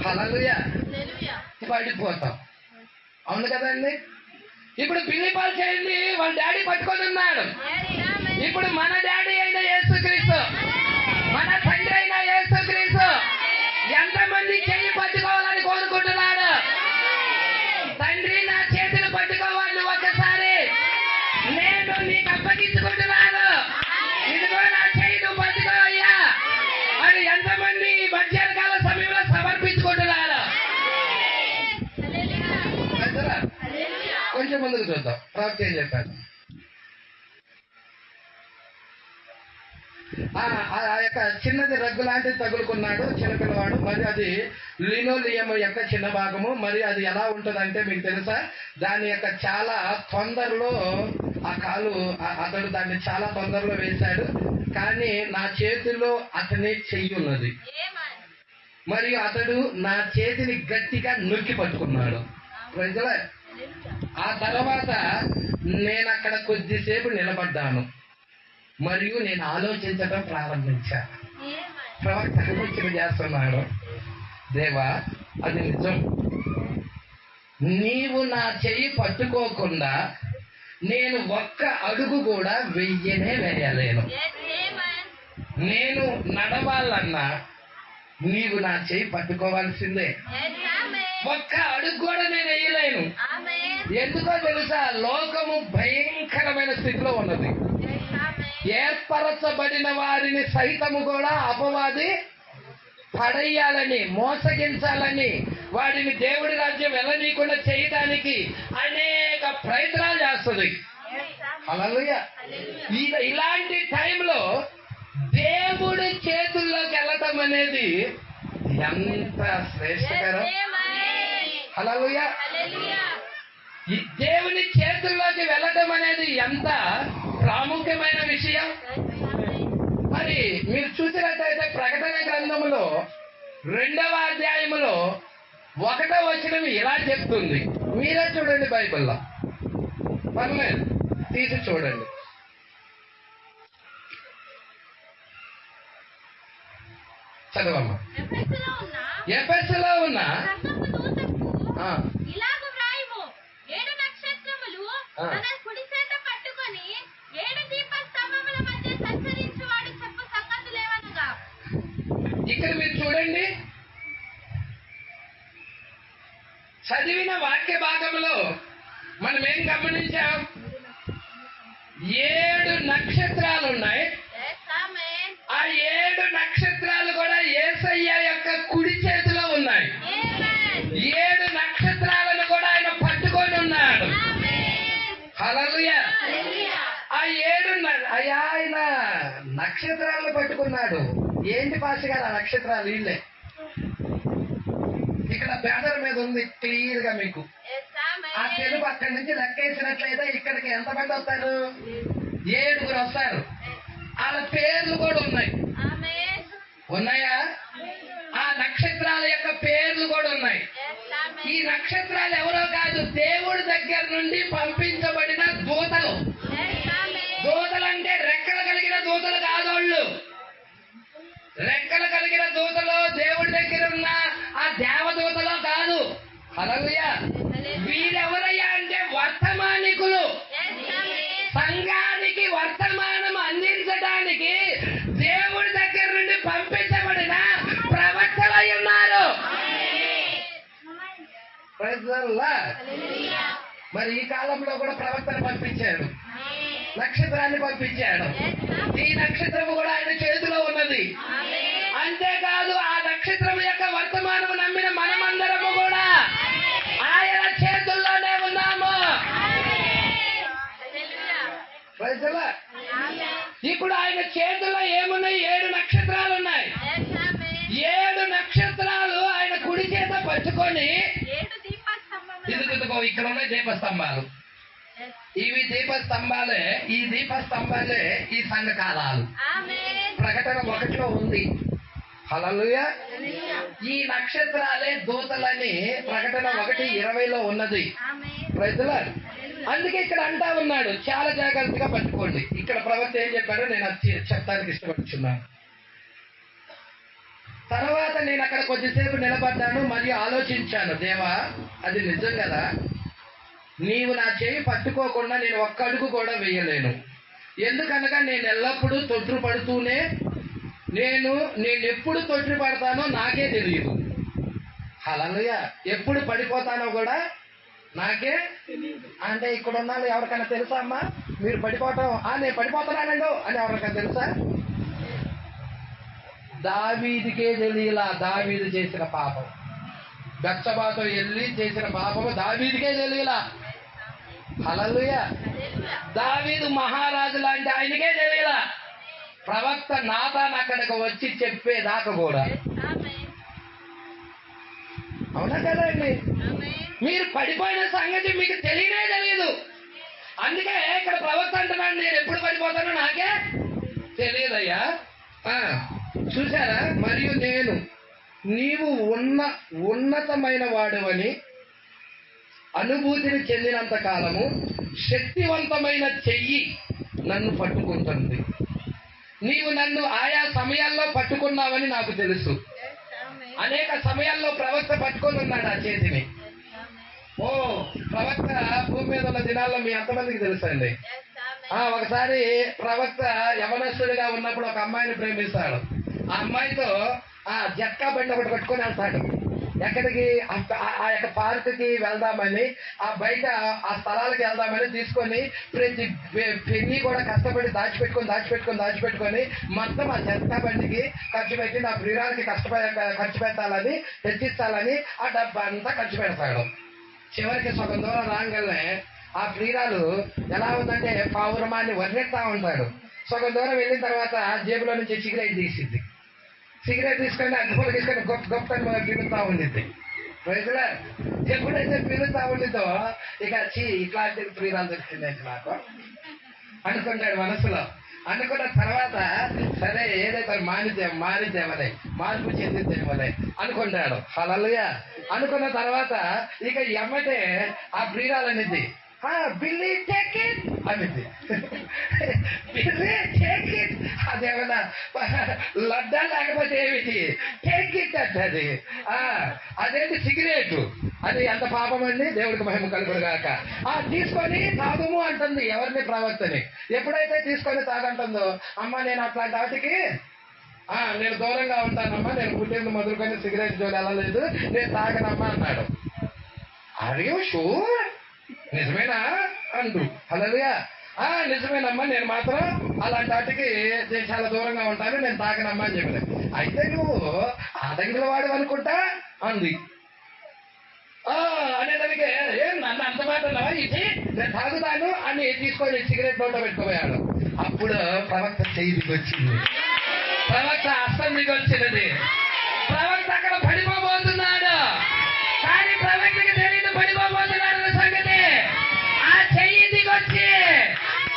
హల్లెలూయా, పడిపోతాం. అవును కదండి. ఇప్పుడు పిల్లిపాలు చేయండి, వాళ్ళ డాడీ పట్టుకొని ఉన్నాడు. ఇప్పుడు మన డాడీ అయిన యేసుక్రీస్తు, మన తండ్రి అయిన యేసుక్రీస్తు ఎంతమంది చెయ్యి పట్టుకోవాలని కోరుకుంటున్నాడు? తండ్రి నా చేతిని పట్టుకోవాలి ఒకసారి, నేను నీకు అప్పగించుకుంటున్నాను, ఇదిగో నా చెయ్యి నువ్వు పట్టుకోవయ్యా అని ఎంతమంది మధ్యాహ్నకాల సమయంలో సమర్పించుకుంటున్నారు? కొంచెం ముందుకు చూద్దాం. ప్రవక్త ఏం చెప్పారు? ఆ యొక్క చిన్నది రగ్గు లాంటిది తగులుకున్నాడు చిన్నపిల్లవాడు. మరి అది లినోలియం యొక్క చిన్న భాగము. మరి అది ఎలా ఉంటుందంటే మీకు తెలుసా, దాని యొక్క చాలా తొందరలో ఆ కాలు అతడు దాన్ని చాలా తొందరలో వేశాడు. కానీ నా చేతిలో అతని చెయ్యి ఉన్నది, మరియు అతడు నా చేతిని గట్టిగా నొక్కి పట్టుకున్నాడు. ప్రజల ఆ తర్వాత నేను అక్కడ కొద్దిసేపు నిలబడ్డాను, మరియు నేను ఆలోచించడం ప్రారంభించాను. ప్రవక్త ఆలోచన చేస్తున్నాడు, దేవా అది నిజం, నీవు నా చెయ్యి పట్టుకోకుండా నేను ఒక్క అడుగు కూడా వేయలేను. నేను నడవాలన్నా నీవు నా చెయ్యి పట్టుకోవాల్సిందే. ఒక్క అడుగు కూడా నేను వేయలేను. ఎందుకో తెలుసా, లోకము భయంకరమైన స్థితిలో ఉన్నది. ఏర్పరచబడిన వారిని సైతము కూడా అపవాది పడేయాలని, మోసగించాలని, వాడిని దేవుడి రాజ్యం వెళ్ళనీయకుండా చేయడానికి అనేక ప్రయత్నాలు చేస్తుంది. హల్లెలూయా. ఇలాంటి టైంలో దేవుడి చేతుల్లోకి వెళ్ళటం అనేది ఎంత శ్రేష్టకరం. హల్లెలూయా. ఈ దేవుని చేతుల్లోకి వెళ్ళటం అనేది ఎంత ప్రాముఖ్యమైన విషయం. మరి మీరు చూసినట్టయితే ప్రకటన గ్రంథములో 2వ అధ్యాయములో 1వ వచనం ఇలా చెప్తుంది. మీరే చూడండి, బైబిల్లో పర్లేదు తీసి చూడండి. చదవమ్మా. ఎఫెసులో ఉన్న ఇక్కడ మీరు చూడండి, చదివిన వాక్య భాగంలో మనం ఏం గమనించాం, 7 నక్షత్రాలు ఉన్నాయి. ఆ 7 నక్షత్రాలు కూడా యేసయ్య యొక్క కుడి చేతిలో ఉన్నాయి. 7 నక్షత్రాలను కూడా ఆయన పట్టుకొని ఉన్నాడు. హల్లెలూయా. ఆ 7 ఆయన నక్షత్రాలను పట్టుకున్నాడు. ఏంటి పాస్ గారు ఆ నక్షత్రాలు? వీళ్ళే. ఇక్కడ బ్యానర్ మీద ఉంది క్లియర్ గా మీకు. ఆ తెలుగు అక్కడి నుంచి లెక్కేసినట్లయితే ఇక్కడికి ఎంతమంది వస్తారు? 7 వస్తారు. వాళ్ళ పేర్లు కూడా ఉన్నాయి. ఉన్నాయా? ఆ నక్షత్రాల యొక్క పేర్లు కూడా ఉన్నాయి. ఈ నక్షత్రాలు ఎవరో కాదు, దేవుడి దగ్గర నుండి పంపించబడిన దూతలు. దూతలంటే రెక్కలు కలిగిన దూతలు కాదోళ్ళు. రెక్కలు కలిగిన దూతలు దేవుడి దగ్గర ఉన్న ఆ దేవదూతలో కాదు. హల్లెలూయా. వీరెవరయ్యా అంటే వర్తమానికులు. సంఘానికి వర్తమానం అందించడానికి దేవుడి దగ్గర నుండి పంపించబడిన ప్రవక్తలై ఉన్నారు. మరి ఈ కాలంలో కూడా ప్రవక్తను పంపించాడు, నక్షత్రాన్ని పంపించాడు. ఈ నక్షత్రము కూడా ఆయన చేతిలో ఉన్నది. అంతేకాదు ఆ నక్షత్రం యొక్క వర్తమానము నమ్మిన మనమందరము కూడా ఆయన చేతుల్లోనే ఉన్నాము. ఇప్పుడు ఆయన చేతుల్లో ఏమున్నాయి? 7 నక్షత్రాలు ఉన్నాయి. 7 నక్షత్రాలు ఆయన కుడి చేత పట్టుకొని, ఇదిగో ఇక్కడ ఉన్నాయి దీపస్తంభాలు. ఇవి దీపస్తంభాలే. ఈ దీపస్తంభాలే ఈ సంఘకాలాలు. ప్రకటన 1లో ఉంది. హల్లెలూయా. ఈ నక్షత్రాలే దూతలని ప్రకటన 1:20లో ఉన్నది. ప్రైజ్లార్డ్. అందుకే ఇక్కడ అంటా ఉన్నాడు, చాలా జాగ్రత్తగా పట్టుకోండి. ఇక్కడ ప్రవక్త ఏం చెప్పాడో నేను అది చెప్తానికి ఇష్టపడుతున్నాను. తర్వాత నేను అక్కడ కొద్దిసేపు నిలబడ్డాను మరియు ఆలోచించాను, దేవా అది నిజం కదా, నీవు నా చేయి పట్టుకోకుండా నేను ఒక్క అడుగు కూడా వేయలేను. ఎందుకనగా నేను ఎల్లప్పుడూ తొట్టు పడుతూనే నేను ఎప్పుడు తొట్టు పడతానో నాకే తెలియదు. హల్లెలూయా. ఎప్పుడు పడిపోతానో కూడా నాకే. అంటే ఇక్కడ ఉన్న ఎవరికైనా తెలుసా అమ్మా? మీరు పడిపోవటం, నేను పడిపోతున్నానండు అని ఎవరికైనా తెలుసా? దావీదుకే తెలియలా. దావీదు చేసిన పాపం, బెత్షెబాతో వెళ్ళి చేసిన పాపము దావీదుకే తెలియలా. హల్లెలూయా. దావీదు మహారాజు లాంటి ఆయనకే తెలియలా. ప్రవక్త నాతాన్ అక్కడికి వచ్చి చెప్పేదాకా కూడా. అవునా కదండి? మీరు పడిపోయిన సంగతి మీకు తెలియనే తెలియదు. అందుకే ఇక్కడ ప్రవక్త అంటున్నాడు, నేను ఎప్పుడు పడిపోతానో నాకే తెలియదయ్యా. చూసారా? మరియు నేను నీవు ఉన్నతమైన వాడవని అనుభూతిని చెందినంత కాలము శక్తివంతమైన చెయ్యి నన్ను పట్టుకుంటుంది. నీవు నన్ను ఆయా సమయాల్లో పట్టుకున్నావని నాకు తెలుసు. అనేక సమయాల్లో ప్రవక్త పట్టుకొని ఉన్నాడు ఆ చేతిని. ప్రవక్త భూమి మీద ఉన్న దినాల్లో మీ ఎంతమందికి తెలుసండి? ఒకసారి ప్రవక్త యవనస్తుడిగా ఉన్నప్పుడు ఒక అమ్మాయిని ప్రేమిస్తాడు. ఆ అమ్మాయితో జట్కా బండి ఒకటి పట్టుకొని వెళ్తాడు. ఎక్కడికి? ఆ యొక్క పార్కుకి వెళ్దామని, ఆ బయట ఆ స్థలాలకి వెళ్దామని తీసుకొని ప్రతి పెన్ని కూడా కష్టపడి దాచిపెట్టుకొని మొత్తం ఆ జట్కా బండికి ఖర్చు పెట్టి నా ప్రియురాలకి ఖర్చు పెట్టాలని, తెచ్చిస్తాలని ఆ డబ్బా అంతా ఖర్చు పెడతాడు. చివరికి సగం దూరం రాగానే ఆ ప్రియురాలు ఎలా ఉందంటే పావురమాన్ని వర్ణిస్తా ఉంటాడు. సగం దూరం వెళ్ళిన తర్వాత జేబులో నుంచి సిగరెట్ తీసిద్ది. సిగరెట్ తీసుకొని అగ్గిపొల తీసుకొని గొప్ప పీలుతా ఉండిద్ది. రైతులా ఎప్పుడైతే పీలుతా ఉండిద్దో ఇక ఇట్లాంటి ప్రియురాలు దొరికింది నాకు అనుకుంటాడు మనసులో. అనుకున్న తర్వాత సరే ఏదైతే మారిద్దేమలే, మార్పు చెందిద్దేమలే అనుకుంటాడు. హల్లెలూయా. అనుకున్న తర్వాత ఇక ఎమ్మటే ఆ ప్రియురాలు అనేది బిల్లీ టేక్ ఇట్ అనేది. బిల్లీ టేక్ ఇట్ అదేమన్నా లడ్డా లేకపోతే ఏమిటి? టేక్ ఇట్ అంటది. అదేంటి? సిగరెట్. అది ఎంత పాపం అండి. దేవుడికి మహిమ కలుగును గాక. తీసుకొని తాగుము అంటుంది ఎవరిని? ప్రవక్తని. ఎప్పుడైతే తీసుకొని తాగంటుందో, అమ్మ నేను అట్లాంటి వాటికి నేను దూరంగా ఉంటానమ్మా, నేను పుట్టింది మొదలుకొని సిగరెట్ జోలి వెళ్ళలేదు, నేను తాగనమ్మా అన్నాడు. Are you sure? నిజమేనా అంటూ. హల్లెలూయా. నిజమేనమ్మా, నేను మాత్రం అలాంటి వాటికి నేను చాలా దూరంగా ఉంటాను, నేను తాగనమ్మా అని చెప్పిన. అయితే నువ్వు ఆదంగిల వాడు అనుకుంటా అంది. అనేదానికి నన్ను అంత మాట్లాడినావా? ఇది నేను తాగుతాను అని తీసుకొని సిగరెట్ నోట్లో పెట్టుకోపోయాడు. అప్పుడు ప్రవక్త చేతికి వచ్చింది, ప్రవక్త హస్తం దిగి వచ్చినది. ప్రవక్త అక్కడ పడిపోబోతున్నాడు, కానీ ప్రవక్తకి తెలియదు పడిపోబోతున్నాడు సంగతి. ఆ చెయ్యి దిగొచ్చి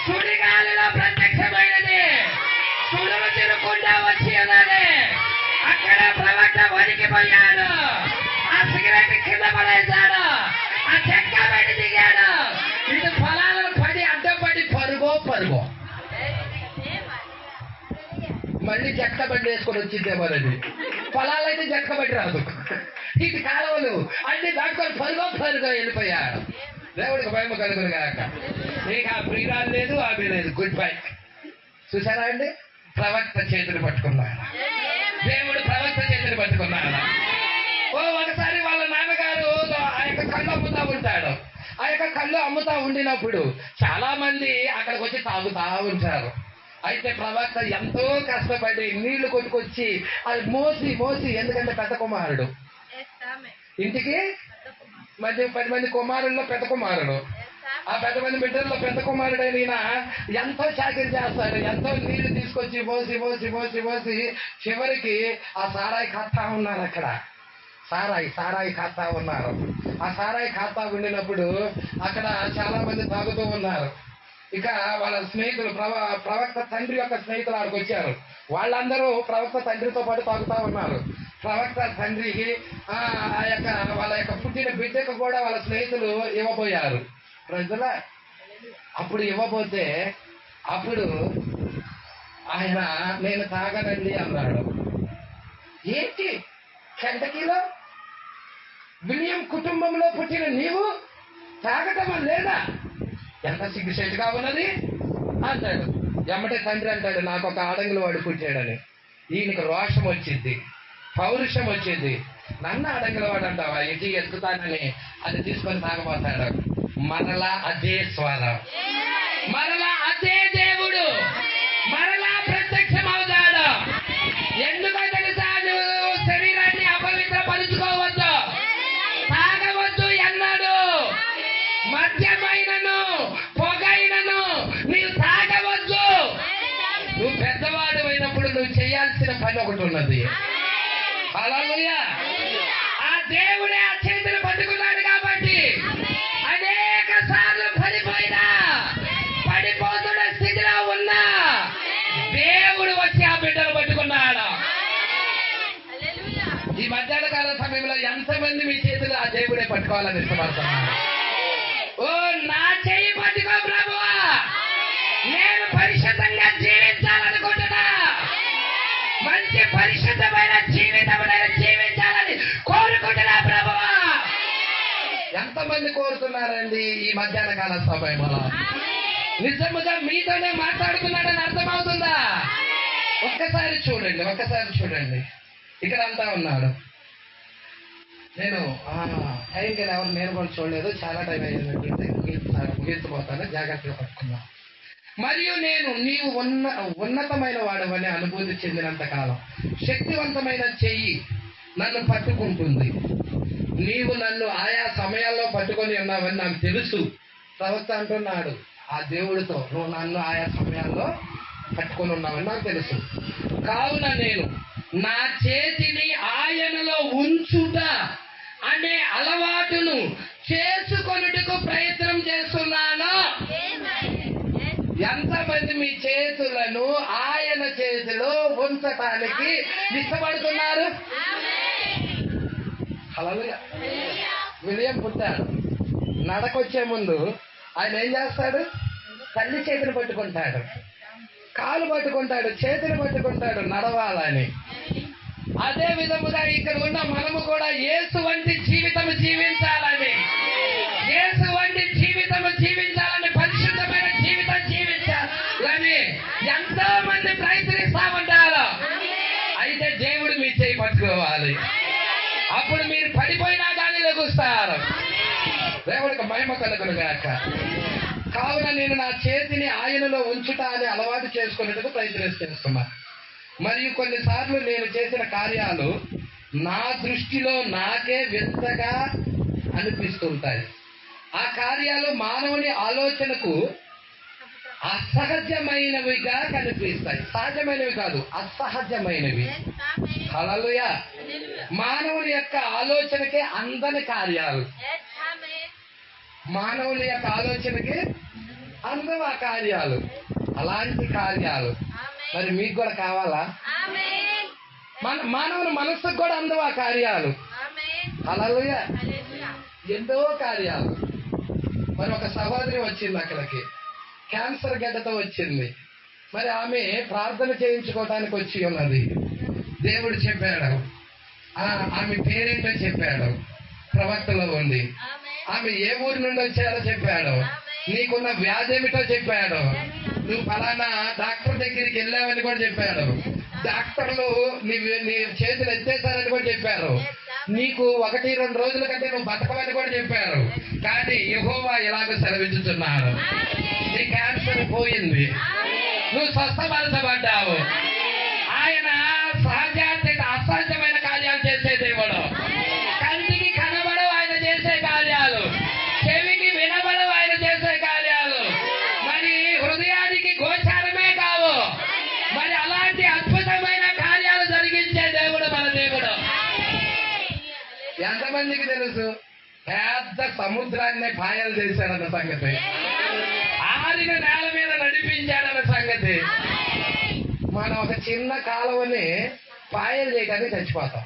సుడిగాలిలో ప్రత్యక్షమైనది, సుడులు తిరుగుకుండా వచ్చి ఉన్నది. అక్కడ ప్రవక్త వణికిపోయాడు, ఆ సిగరెట్ కింద పడేశాడు, ఆ చెక్క పడి దిగాడు. ఇది పొలాలను పడి అడ్డం పడి పరుగో మళ్ళీ చెక్క బండి వేసుకొని వచ్చిద్దేమోనండి. పొలాలైతే చెక్క బండి రాదు, ఇది కాలువలు అన్ని దాటుకొని పరుగో వెళ్ళిపోయాడు. దేవుడికి భయం కలుగును గాక. నీకు ఆ ప్రియురాలు లేదు, ఆమె లేదు. Good bye. చూసారా అండి? ప్రవక్త చేతులు పట్టుకున్నాడు. దేవుడు ప్రవక్త చేతులు పట్టుకున్నాడు. ఒకసారి వాళ్ళ నాన్నగారు ఆ యొక్క కళ్ళు అమ్ముతా ఉంటాడు. ఆ యొక్క కళ్ళు అమ్ముతా ఉండినప్పుడు చాలా మంది అక్కడికి వచ్చి తాగుతా ఉంటారు. అయితే ప్రవక్త ఎంతో కష్టపడి నీళ్లు కొట్టుకొచ్చి అది మోసి ఎందుకంటే పెద్ద కుమారుడు ఇంటికి 10 మంది కుమారుల్లో పెద్ద కుమారుడు. ఆ 10 మంది బిడ్డల్లో పెద్ద కుమారుడైన ఈయన ఎంతో చాకరీ చేస్తాడు. ఎంతో నీళ్లు తీసుకొచ్చి మోసి చివరికి ఆ సారాయి ఖాతా ఉన్నారు. అక్కడ సారాయి ఖాతా ఉన్నారు. ఆ సారాయి ఖాతా ఉండినప్పుడు అక్కడ చాలా మంది తాగుతూ ఉన్నారు. ఇక వాళ్ళ స్నేహితులు ప్రవక్త తండ్రి యొక్క స్నేహితులు ఆడికి వచ్చారు. వాళ్ళందరూ ప్రవక్త తండ్రితో పాటు తాగుతా ఉన్నారు. ప్రవక్త తండ్రికి వాళ్ళ యొక్క పుట్టిన బిడ్డకు కూడా వాళ్ళ స్నేహితులు ఇవ్వబోయారు. ప్రజలా అప్పుడు ఇవ్వబోతే అప్పుడు ఆయన నేను తాగనండి అన్నాడు. ఏంటి? కెంటకీలో విలియం కుటుంబంలో పుట్టిన నీవు తాగటం లేదా? ఎంత సిగ్గుసేటుగా ఉన్నది అంటాడు. ఎమ్మటే తండ్రి అంటాడు, నాకు ఒక ఆడంగులు వాడు పుట్టాడని. ఈయనకి రోషం వచ్చింది, పౌరుషం వచ్చింది. నన్ను ఆడంగుల వాడు అంటావా? ఎటు ఎత్తుతానని అది తీసుకొని తాగబోతాడు. మరలా అదే స్వరం, మరలా అదే దేవుడు మరలా ప్రత్యక్షమవుతాడు. ఎందుకో తెలుసా? నువ్వు శరీరాన్ని అపవిత్రపరుచుకోవద్దు, తాగవద్దు ఎన్నాడు. మద్యమైనను పొగైనను నీవు తాగవద్దు. నువ్వు పెద్దవాడు ఒకటి ఉన్నది. హల్లెలూయా. ఆ దేవుడే ఆ చేతిని పట్టుకున్నాడు కాబట్టి అనేక సార్లు పడిపోతున్న స్థితిలో ఉన్నా దేవుడు వచ్చి ఆ బిడ్డను పట్టుకున్నాడు. ఈ మధ్యాహ్న కాల సమయంలో ఎంతమంది మీ చేతులు ఆ దేవుడే పట్టుకోవాలని ఇష్టపడుతున్నారు? ఓ నా చెయ్యి పట్టుకో ప్రభువా, నేను పరిశుద్ధంగా జీవించాలనుకుంటున్నా, మంచి పరిశుద్ధమైన జీవితం నేను జీవించాలని కోరుకుంటున్నా ప్రభువా. ఎంతమంది కోరుతున్నారండి ఈ మధ్యాహ్న కాల సమయంలో? నిజముగా మీతోనే మాట్లాడుతున్నాడని అర్థమవుతుందా? ఒక్కసారి చూడండి. ఇక్కడ అంతా ఉన్నాడు. నేను టైంకి ఎవరు నేను కూడా చూడలేదు, చాలా టైం అయ్యిందంటే ముగించబోతాను, జాగ్రత్తగా పట్టుకున్నా. మరియు నీవు ఉన్నతమైన వాడవని అనుభూతి చెందినంత కాలం శక్తివంతమైన చెయ్యి నన్ను పట్టుకుంటుంది. నీవు నన్ను ఆయా సమయాల్లో పట్టుకొని ఉన్నావని నాకు తెలుసు. ప్రవక్త అంటున్నాడు ఆ దేవుడితో, నువ్వు నన్ను ఆయా సమయాల్లో పట్టుకొని ఉన్నావని నాకు తెలుసు. కావున నేను నా చేతిని ఆయనలో ఉంచుట అనే అలవాటును చేసుకొనుటకు ప్రయత్నం చేస్తున్నాను. ఎంతమంది మీ చేతులను ఆయన చేతిలో ఉంచటానికి ఇష్టపడుతున్నారు? హల్లెలూయా. విలియం పుట్టాడు. నడకొచ్చే ముందు ఆయన ఏం చేస్తాడు? తల్లి చేతిని పట్టుకుంటాడు, కాలు పట్టుకుంటాడు, చేతిని పట్టుకుంటాడు నడవాలని. అదే విధముగా ఇక్కడ ఉన్న మనము కూడా యేసు వంటి జీవితం జీవించాలని, పరిశుద్ధమైన జీవితం జీవించాలని ఎంతో మంది ప్రయత్నిస్తా ఉంటారు. అయితే దేవుడు మీ చేయి పట్టుకోవాలి, అప్పుడు మీరు పడిపోయినా కానీ లెగుస్తారు. దేవుడికి మహిమ కలుగును గాక. కావున నేను నా చేతిని ఆయనలో ఉంచుట అని అలవాటు చేసుకునేందుకు ప్రయత్నం చేస్తున్నా. మరియు కొన్నిసార్లు నేను చేసిన కార్యాలు నా దృష్టిలో నాకే వింతగా అనిపిస్తుంటాయి. ఆ కార్యాలు మానవుని ఆలోచనకు అసహజమైనవిగా కనిపిస్తాయి. సహజమైనవి కాదు, అసహజమైనవి. హల్లెలూయా. మానవుని యొక్క ఆలోచనకే అందని కార్యాలు, మానవుని యొక్క ఆలోచనకి అందం ఆ కార్యాలు. అలాంటి కార్యాలు మరి మీకు కూడా కావాలా? మానవుని మనస్సుకు కూడా అందం ఆ కార్యాలు. హల్లెలూయా. ఎన్నో కార్యాలు. మరి ఒక సహోదరి వచ్చింది అక్కడికి, క్యాన్సర్ గడ్డతో వచ్చింది. మరి ఆమె ప్రార్థన చేయించుకోవటానికి వచ్చి ఉన్నది. దేవుడు చెప్పాడు, ఆమె పేరేంటో చెప్పాడు, ప్రవక్తలో ఉంది. ఆమె ఏ ఊరి నుండి వచ్చారో చెప్పాడు, నీకున్న వ్యాధి ఏమిటో చెప్పాడు, నువ్వు ఫలానా డాక్టర్ దగ్గరికి వెళ్ళావని కూడా చెప్పాడు. డాక్టర్లు నీ చేతులు ఎత్తేసారని కూడా చెప్పారు. నీకు 1-2 రోజుల కంటే నువ్వు బతకవని కూడా చెప్పారు. కానీ యెహోవా ఇలాగ సెలవించుతున్నాడు, నీ క్యాన్సర్ పోయింది, నువ్వు స్వస్థపరచబడ్డావు. ఆయన అసహజమైన కార్యాలు చేసే దేవుడు. కంటికి కనబడవు ఆయన చేసే కార్యాలు, చెవికి వినబడవు ఆయన చేసే కార్యాలు, మరి హృదయానికి గోచారమే కావు. మరి అలాంటి అద్భుతమైన కార్యాలు జరిగించే దేవుడు మన దేవుడు. ఎంతమందికి తెలుసు? పెద్ద సముద్రాన్ని పాయలు చేశాడన్న సంగతి, ఆరిన నేల మీద నడిపించాడన్న సంగతి. మనం ఒక చిన్న కాలువని పాయలు చేయడానికి చచ్చిపోతాం.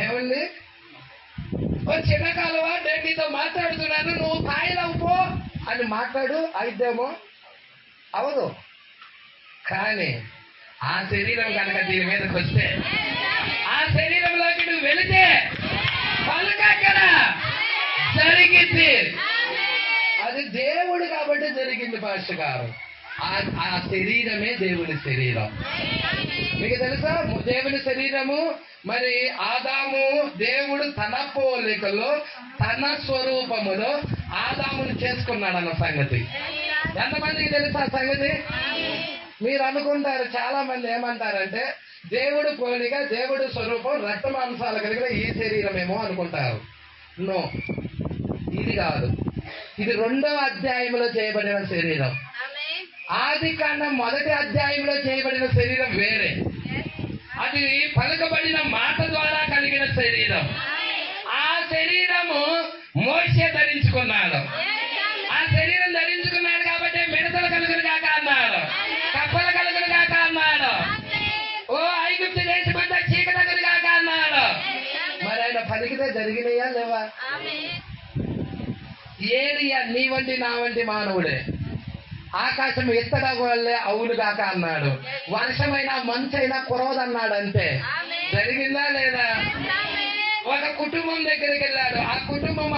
ఏమండి, ఒక చిన్న కాలువ, నేను నీతో మాట్లాడుతున్నాను, నువ్వు పాయలు అవ్వో అని మాట్లాడు, అయిద్దేమో అవదు. కానీ ఆ శరీరం కనుక దీని మీదకి వస్తే, ఆ శరీరంలోకి నువ్వు వెళితే పలుకక్కడ జరిగింది. అది దేవుడు కాబట్టి జరిగింది. భాష్యకారు, ఆ శరీరమే దేవుని శరీరం. మీకు తెలుసా, దేవుని శరీరము. మరి ఆదాము, దేవుడు తన పోలికలో తన స్వరూపములో ఆదామును చేసుకున్నాడన్న సంగతి ఎంతమందికి తెలుసా సంగతి? మీరు అనుకుంటారు, చాలా మంది ఏమంటారంటే దేవుడు పోలిక, దేవుడు స్వరూపం, రక్త మాంసాలు కలిగిన ఈ శరీరమేమో అనుకుంటారు. నో, ఇది కాదు. ఇది 2వ అధ్యాయంలో చేయబడిన శరీరం. ఆదికాండం 1వ అధ్యాయంలో చేయబడిన శరీరం వేరే. అది పలకబడిన మాట ద్వారా కలిగిన శరీరం. ఆ శరీరము మోషే ధరించుకున్నాడు. ఆ శరీరం ధరించుకున్నాడు కాబట్టి మిడతలు కలుగును కాక అన్నాడు, కప్పలు కలుగును కాక అన్నాడు, ఓ ఐగుప్తు దేశమంతా చీకటగును కాక అన్నాడు. మరి ఆయన పలికితే జరిగినయా లేవా? ఏలియా నీ వంటి నా వంటి మానవుడే. ఆకాశం ఎత్తడా వాళ్ళే అవును కాక అన్నాడు. వర్షమైనా మంచైనా కురవదన్నాడు. అంతే. జరిగిందా లేదా? ఒక కుటుంబం దగ్గరికి వెళ్ళాడు. ఆ కుటుంబం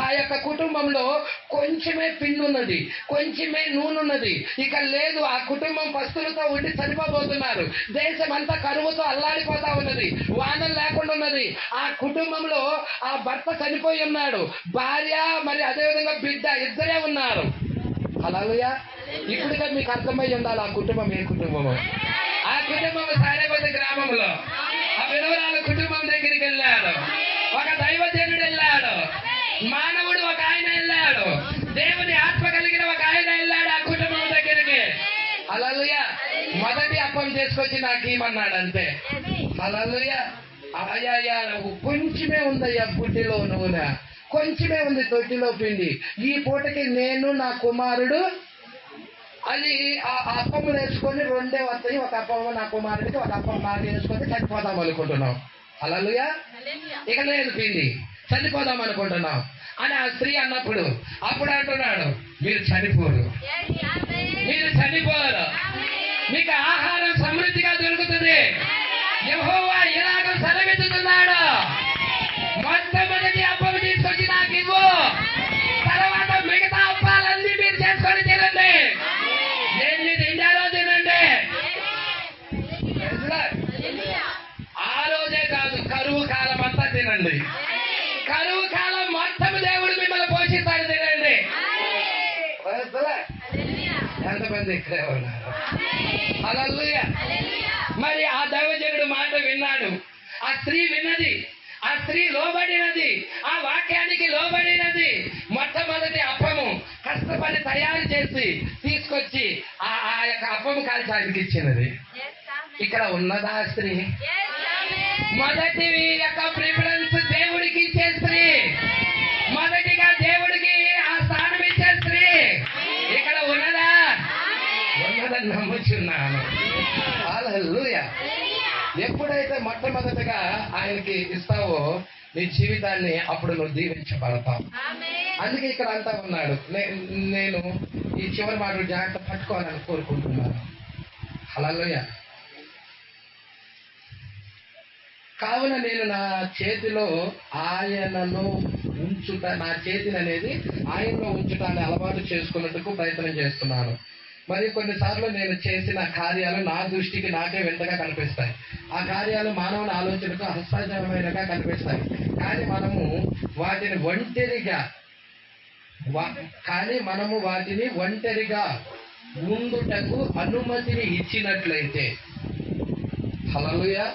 ఆ యొక్క కుటుంబంలో కొంచెమే పిండి ఉన్నది, కొంచెమే నూనె ఉన్నది. ఇక లేదు. ఆ కుటుంబం పస్తులతో ఉండి చనిపోబోతున్నారు. దేశం అంతా కరువుతో అల్లాడిపోతా ఉన్నది, వానలు లేకుండా ఉన్నది. ఆ కుటుంబంలో ఆ భర్త చనిపోయి ఉన్నాడు, భార్య మరి అదేవిధంగా బిడ్డ ఇద్దరే ఉన్నారు. హల్లెలూయా. ఇప్పుడుగా మీకు అర్థమై ఉండాలి ఆ కుటుంబం ఏ కుటుంబము. ఆ కుటుంబం సారేపల్లి గ్రామంలో ఆ విధవరాల కుటుంబం దగ్గరికి వెళ్ళాడు. ఒక దైవజనుడు వెళ్ళాడు, మానవుడు ఒక ఆయన వెళ్ళాడు, దేవుని ఆత్మ కలిగిన ఒక ఆయన వెళ్ళాడు ఆ కుటుంబం దగ్గరికి. హల్లెలూయా. మొదటి అప్పం చేసుకొచ్చి నాకు ఇమ్మన్నాడు. అంతే. హల్లెలూయా. అయ్యా కొంచెమే ఉందయ్యా బుడ్డిలో నూనె, కొంచెమే ఉంది తొట్టిలో పిండి. ఈ పూటకి నేను నా కుమారుడు అది ఆ అప్పము వేసుకొని 2 వస్తాయి. ఒక అప్పము నా కుమారుడికి, ఒక అప్పం నాకు వేసుకొని చనిపోదాం అనుకుంటున్నాం. హల్లెలూయా. ఇక లేదు పిండి, చనిపోదాం అనుకుంటున్నాం అని ఆ స్త్రీ అన్నప్పుడు అప్పుడు అంటున్నాడు, మీరు చనిపోరు, మీరు చనిపోరు, మీకు ఆహారం సమృద్ధిగా దొరుకుతుంది. యెహోవా ఇలాగ సెలవిస్తున్నాడు, మొట్టమొదటి అప్పం తీసుకొచ్చి నాకు ఇవ్వు, తర్వాత మిగతా అప్పాలన్నీ మీరు చేసుకొని తినండి, నేను తింటారో తినండి. ఆ రోజే కాదు, కరువు కాలం అంతా తినండి. కరువు కాలం మొత్తం దేవుడు మిమ్మల్ని పోషిస్తాడు, తినండి. ఎంతమంది ఇక్కడే ఉన్నారు? హల్లెలూయా. మరి ఆ దైవజనుడు మాట విన్నాడు, ఆ స్త్రీ విన్నది, ఆ స్త్రీ లోబడినది, ఆ వాక్యానికి లోబడినది. మొట్టమొదటి అప్పము కష్టపడి తయారు చేసి తీసుకొచ్చి ఆ యొక్క అప్పము కాల్చి ఆయనకి ఇచ్చినది. ఇక్కడ ఉన్నదా స్త్రీ? మొదటి యొక్క ప్రిఫరెన్స్ దేవుడికి ఇచ్చే స్త్రీ, మొదటిగా దేవుడికి ఆ స్థానం ఇచ్చే స్త్రీ ఇక్కడ ఉన్నదా? ఉన్నదని నమ్ముచున్నాను. హల్లెలూయా. ఎప్పుడైతే మొట్టమొదటిగా ఆయనకి ఇస్తావో నీ జీవితాన్ని, అప్పుడు నువ్వు దీవించబడతావు. అందుకే ఇక్కడ అంతా ఉన్నాడు. నేను ఈ చివరి మాట జాగ్రత్త పట్టుకోవాలని కోరుకుంటున్నాను. హల్లెలూయా. కావున నేను నా చేతిలో ఆయనను ఉంచుట, నా చేతిని అనేది ఆయనలో ఉంచుటాన్ని అలవాటు చేసుకున్నట్టుకు ప్రయత్నం చేస్తున్నాను. మరి కొన్నిసార్లు నేను చేసిన కార్యాలు నా దృష్టికి నాకే వింతగా కనిపిస్తాయి. ఆ కార్యాలు మానవుని ఆలోచనకు అసాధ్యమైనగా కనిపిస్తాయి. కానీ మనము వాటిని ఒంటరిగా ముందుటకు అనుమతిని ఇచ్చినట్లయితే, హల్లెలూయా,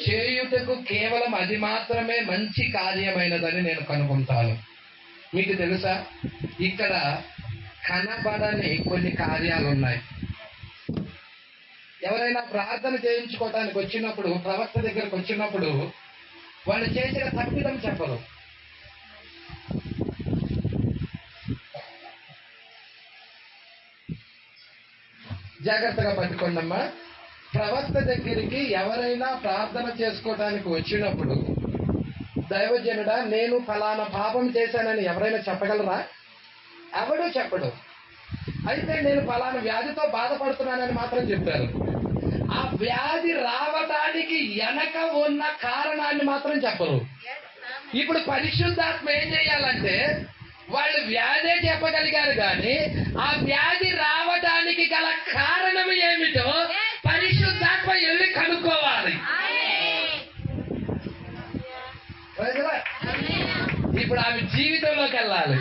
చేయుటకు కేవలం అది మాత్రమే మంచి కార్యమైనదని నేను కనుగొంటాను. మీకు తెలుసా, ఇక్కడ కనబడని కొన్ని కార్యాలు ఉన్నాయి. ఎవరైనా ప్రార్థన చేయించుకోవటానికి వచ్చినప్పుడు, ప్రవక్త దగ్గరకు వచ్చినప్పుడు వాళ్ళు చేసిన తప్పిదం చెప్పరు. జాగ్రత్తగా పట్టుకోండమ్మా. ప్రవక్త దగ్గరికి ఎవరైనా ప్రార్థన చేసుకోవటానికి వచ్చినప్పుడు, దైవజనుడా నేను ఫలానా పాపం చేశానని ఎవరైనా చెప్పగలరా? ఎవడూ చెప్పడు. అయితే నేను ఫలానా వ్యాధితో బాధపడుతున్నానని మాత్రం చెప్తారు. ఆ వ్యాధి రావడానికి వెనక ఉన్న కారణాన్ని మాత్రం చెప్పరు. ఇప్పుడు పరిశుద్ధాత్మ ఏం చేయాలంటే, వాళ్ళు వ్యాధే చెప్పగలిగారు కానీ ఆ వ్యాధి రావడానికి గల కారణం ఏమిటో పరిశుద్ధాత్మ వెళ్ళి కనుక్కోవాలి. ఇప్పుడు ఆమె జీవితంలోకి వెళ్ళాలి.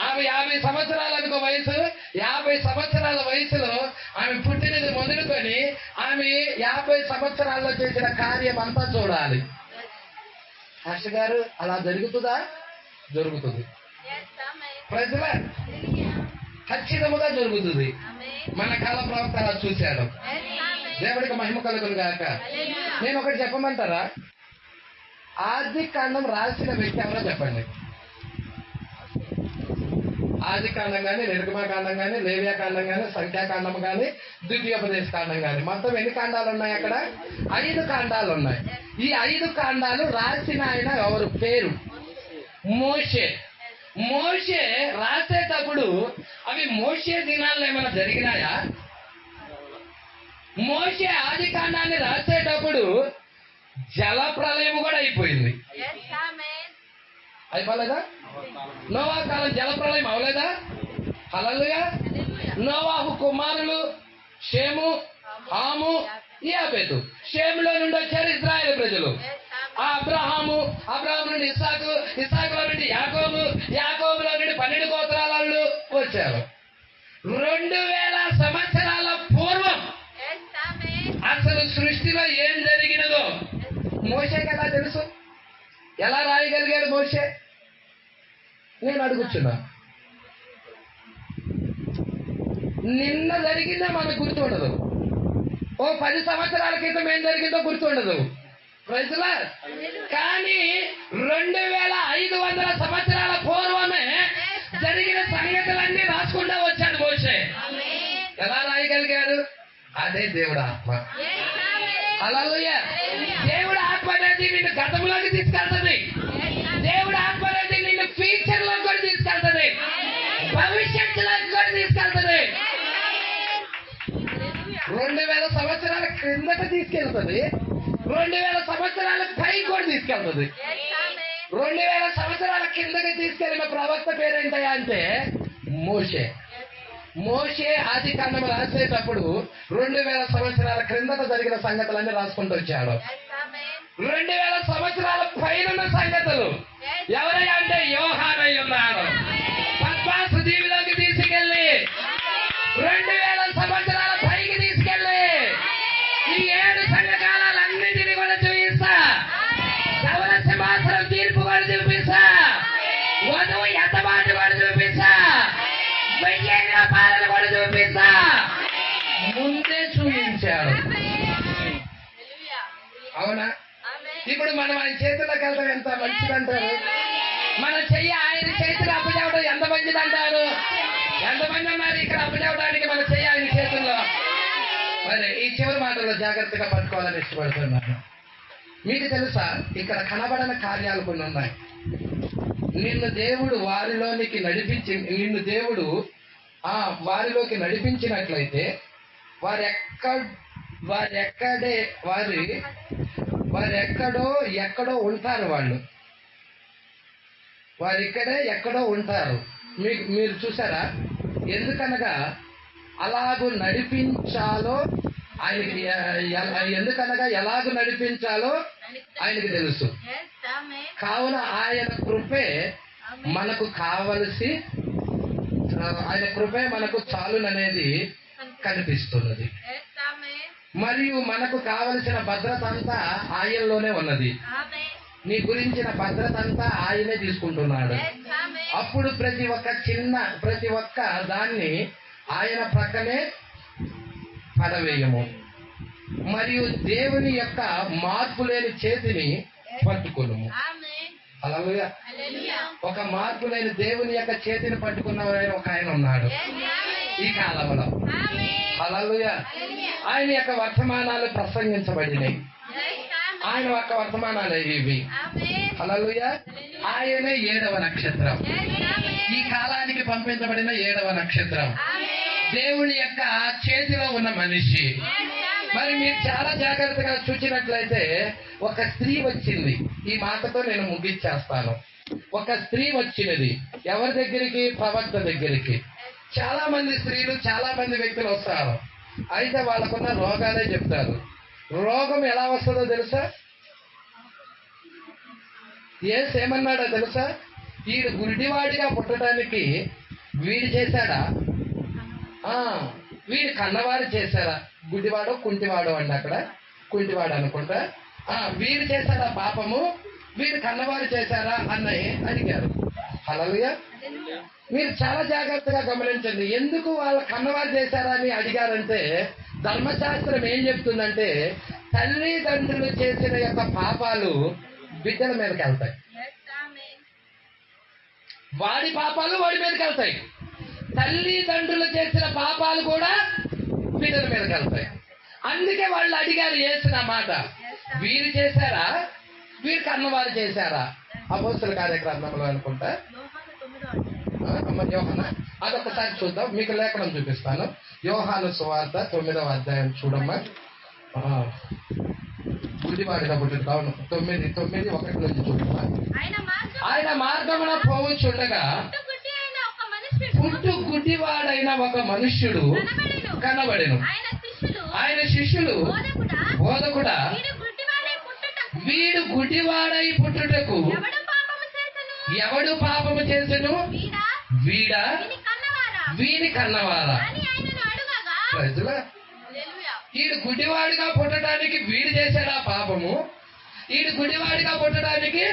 ఆమె 50 సంవత్సరాలు అనుకో వయసు, 50 సంవత్సరాల వయసులో ఆమె పుట్టినది మొదలుకొని ఆమె 50 సంవత్సరాల్లో చేసిన కార్యం అంతా చూడాలి. హర్ష గారు అలా జరుగుతుందా? జరుగుతుంది. ప్రజల ఖచ్చితంగా జరుగుతుంది. ఆమేన్. మన కాల ప్రవక్త అలా చూశాడు. Yes, ఆమేన్. దేవుడికి మహిమ కలుగును గాక. హల్లెలూయా. నేను ఒకటి చెప్పమంటారా? ఆది కాండం రాసిన వ్యక్తి ఎవరో చెప్పండి. ఆది కాండం కానీ, నిర్గమకాండం కానీ, లేవ్యాకాండం కానీ, సంఖ్యాకాండం కానీ, ద్వితీయోపదేశ కాండం కానీ, మొత్తం ఎన్ని కాండాలు ఉన్నాయి అక్కడ? 5 కాండాలు ఉన్నాయి. ఈ 5 కాండాలు రాసిన ఆయన ఎవరు? పేరు మోషే. మోషే రాసేటప్పుడు అవి మోషే దినాల్లో ఏమైనా జరిగినాయా? మోషే ఆది కాండాన్ని రాసేటప్పుడు జల ప్రళయం కూడా అయిపోయింది. Yes, ఆమేన్. అయిపోలేదా? నోవా కాలం జల ప్రళయం అవలేదా? హల్లెలూయా. హల్లెలూయా. నోవాహు కుమారులు షేము, హాము, యాపెతు. షేములో నుండి వచ్చారు ఇశ్రాయేలు ప్రజలు. Yes, ఆ ఆమేన్. అబ్రహాము నుండి ఇస్సాకు, ఇస్సాకులో నుండి యాకోబు, యాకోబులో నుండి 12 గోత్రాల వాళ్ళు వచ్చారు. 2000 సంవత్సరాల పూర్వం Yes, ఆమేన్. అసలు సృష్టిలో ఏం జరిగినదో మోషేకి ఎలా తెలుసు? ఎలా రాయగలిగాడు మోషే? నేను అడుగుతున్నా. నిన్న జరిగిందే మనకు గుర్తుండదు. ఓ 10 సంవత్సరాల క్రితం ఏం జరిగిందో గుర్తుండదు. ప్రజల కానీ 2500 సంవత్సరాల పూర్వమే జరిగిన సంగతులన్నీ రాసుకుంటూ వచ్చాడు మోషే. ఆమేన్. ఎలా రాయగలిగాడు? అదే దేవుడు ఆత్మ. Yes, ఆమేన్. హల్లెలూయా. దేవుడు ఆత్మ అనేది నిన్ను గతంలోకి తీసుకెళ్తుంది. Yes, ఆమేన్. దేవుడు ఆత్మ అనేది నిన్ను ఫ్యూచర్ లో కూడా తీసుకెళ్తుంది. భవిష్యత్తులోకి కూడా తీసుకెళ్తుంది. హల్లెలూయా. 2000 సంవత్సరాల క్రిందట తీసుకెళ్తుంది. 2000 సంవత్సరాల పై కూడా తీసుకెళ్తుంది. Yes, ఆమేన్. 2000 సంవత్సరాల కిందకి తీసుకెళ్లిన ప్రవక్త పేరేంటయ్యా అంటే మోషే. మోషే ఆది కాండం రాసేటప్పుడు 2000 సంవత్సరాల క్రిందట జరిగిన సంగతులన్నీ రాసుకుంటూ వచ్చాడు. Yes, ఆమేన్. 2000 సంవత్సరాల పైన సంగతులు Yes. ఎవరయ్యా అంటే యోహానై ఉన్నాడు. పద్మాసు దీవిలోకి తీసుకెళ్ళి 2000 సంవత్సరాల పైకి తీసుకెళ్ళి ఈ 7 సంఘకాలన్నింటినీ కూడా చూపిస్తా. ధవల సింహాసనం తీర్పు కూడా చూపిస్తా. వధువు ఎత్తబాటు కూడా చూపిస్తా. వెయ్యేళ్ళ పాలన కూడా చూపిస్తా. ముందే చూపించాడు. హల్లెలూయా. అవునా? ఆమేన్. ఇప్పుడు మనం ఆయన చేతుల్లోకి వెళ్తాం ఎంత మంచిదంటారు? మన చెయ్యి ఆయన చేతులు అప్పచెవడం ఎంత మంచిదంటారు? ఎంతమంది ఉన్నారు ఇక్కడ అప్పచెవడానికి మన చెయ్యి ఆయన చేతుల్లో? మరి ఈ చివరి మాటల్లో జాగ్రత్తగా పట్టుకోవాలని ఇష్టపడుతున్నాను. మీకు తెలుసా ఇక్కడ కనబడని కార్యాలు కొన్ని ఉన్నాయి. నిన్ను దేవుడు వారిలోనికి నడిపించి నిన్ను దేవుడు వారిలోకి నడిపించినట్లయితే ఎక్కడో ఉంటారు. వారు ఇక్కడే ఎక్కడో ఉంటారు. మీరు చూసారా? ఎందుకనగా అలాగూ నడిపించాలో ఆయనకి ఎందుకనగా ఎలాగూ నడిపించాలో ఆయనకి తెలుసు. Yes, ఆమేన్. కావున ఆయన కృపే మనకు కావలసి ఆయన కృపే మనకు చాలుననేది కనిపిస్తున్నది. Yes, ఆమేన్. మరియు మనకు కావలసిన భద్రత అంతా ఆయనలోనే ఉన్నది. ఆమేన్. నీ గురించిన భద్రత అంతా ఆయనే తీసుకుంటున్నాడు. Yes, ఆమేన్. అప్పుడు ప్రతి ఒక్క దాన్ని ఆయన ప్రక్కనే పడవేయము. మరియు దేవుని యొక్క మార్పు లేని చేతిని పట్టుకును. ఆమేన్. హల్లెలూయా. హల్లెలూయా. ఒక మార్పు లేని దేవుని యొక్క చేతిని పట్టుకున్న ఒక ఆయన ఉన్నాడు Yes, ఆమేన్. ఈ కాలంలో. ఆమేన్. హల్లెలూయా. హల్లెలూయా. ఆయన యొక్క వర్తమానాలు ప్రసంగించబడినాయి. Yes, ఆమేన్. ఆయన యొక్క వర్తమానాలు ఇవి. ఆమేన్. హల్లెలూయా. ఆయనే 7వ నక్షత్రం. Yes, ఆమేన్. ఈ కాలానికి పంపించబడిన 7వ నక్షత్రం. ఆమేన్. దేవుని యొక్క చేతిలో ఉన్న మనిషి. Yes, ఆమేన్. మరి మీరు చాలా జాగ్రత్తగా చూసినట్లయితే ఒక స్త్రీ వచ్చింది. ఈ మాటతో నేను ముగించేస్తాను. ఒక స్త్రీ వచ్చినది ఎవరి దగ్గరికి? ప్రవక్త దగ్గరికి. చాలా మంది స్త్రీలు చాలా మంది వ్యక్తులు వస్తారు. అయితే వాళ్ళకున్న రోగాలే చెప్తారు. రోగం ఎలా వస్తుందో తెలుసా? ఏమన్నాడో తెలుసా? వీడు గుడ్డివాడిగా పుట్టడానికి వీడు చేశాడా? వీడు కన్నవారు చేశారా? గుడ్డివాడో కుంటివాడో అండి అక్కడ. కుంటివాడు అనుకుంటా. వీడు చేశాడా పాపము? వీడు కన్నవారు చేశారా అన్నయ్య అడిగారు. హల్లెలూయా. మీరు చాలా జాగ్రత్తగా గమనించండి. ఎందుకు వాళ్ళ కన్నవారు చేశారని అడిగారంటే ధర్మశాస్త్రం ఏం చెప్తుందంటే తల్లిదండ్రులు చేసిన యొక్క పాపాలు బిడ్డల మీదకి వెళ్తాయి. Yes, amen. వాడి పాపాలు వాడి మీదకి వెళ్తాయి. తల్లిదండ్రులు చేసిన పాపాలు కూడా బిడ్డల మీదకి వెళ్తాయి. అందుకే వాళ్ళు అడిగారు యేసుని ఆ మాట, వీరు చేశారా వీరు కన్నవారు చేశారా? అపోస్తల కార్యక్రమంలో అనుకుంటా. యోహాను 9వ అధ్యాయం. అమ్మ యోహాన అదొకసారి చూద్దాం, మీకు లేఖనం చూపిస్తాను. యోహాను సువార్త 9వ అధ్యాయం చూడమ్మా. గుడివాడిగా పుట్టింది. అవును, 9:1 నుంచి చూడమ్మా. ఆయన మార్గమున పోవచ్చుండగా పుట్టు గుడ్డివాడైన ఒక మనుష్యుడు కనబడెను. ఆయన శిష్యులు బోధకుడా వీడు గుడ్డివాడై పుట్టుటకు ఎవడు పాపము చేసెను? వీడా వీని కన్నవారా? ప్రజలా, వీడు గుడ్డివాడిగా పుట్టడానికి వీడు చేశాడా పాపము? వీడు గుడ్డివాడిగా పుట్టడానికి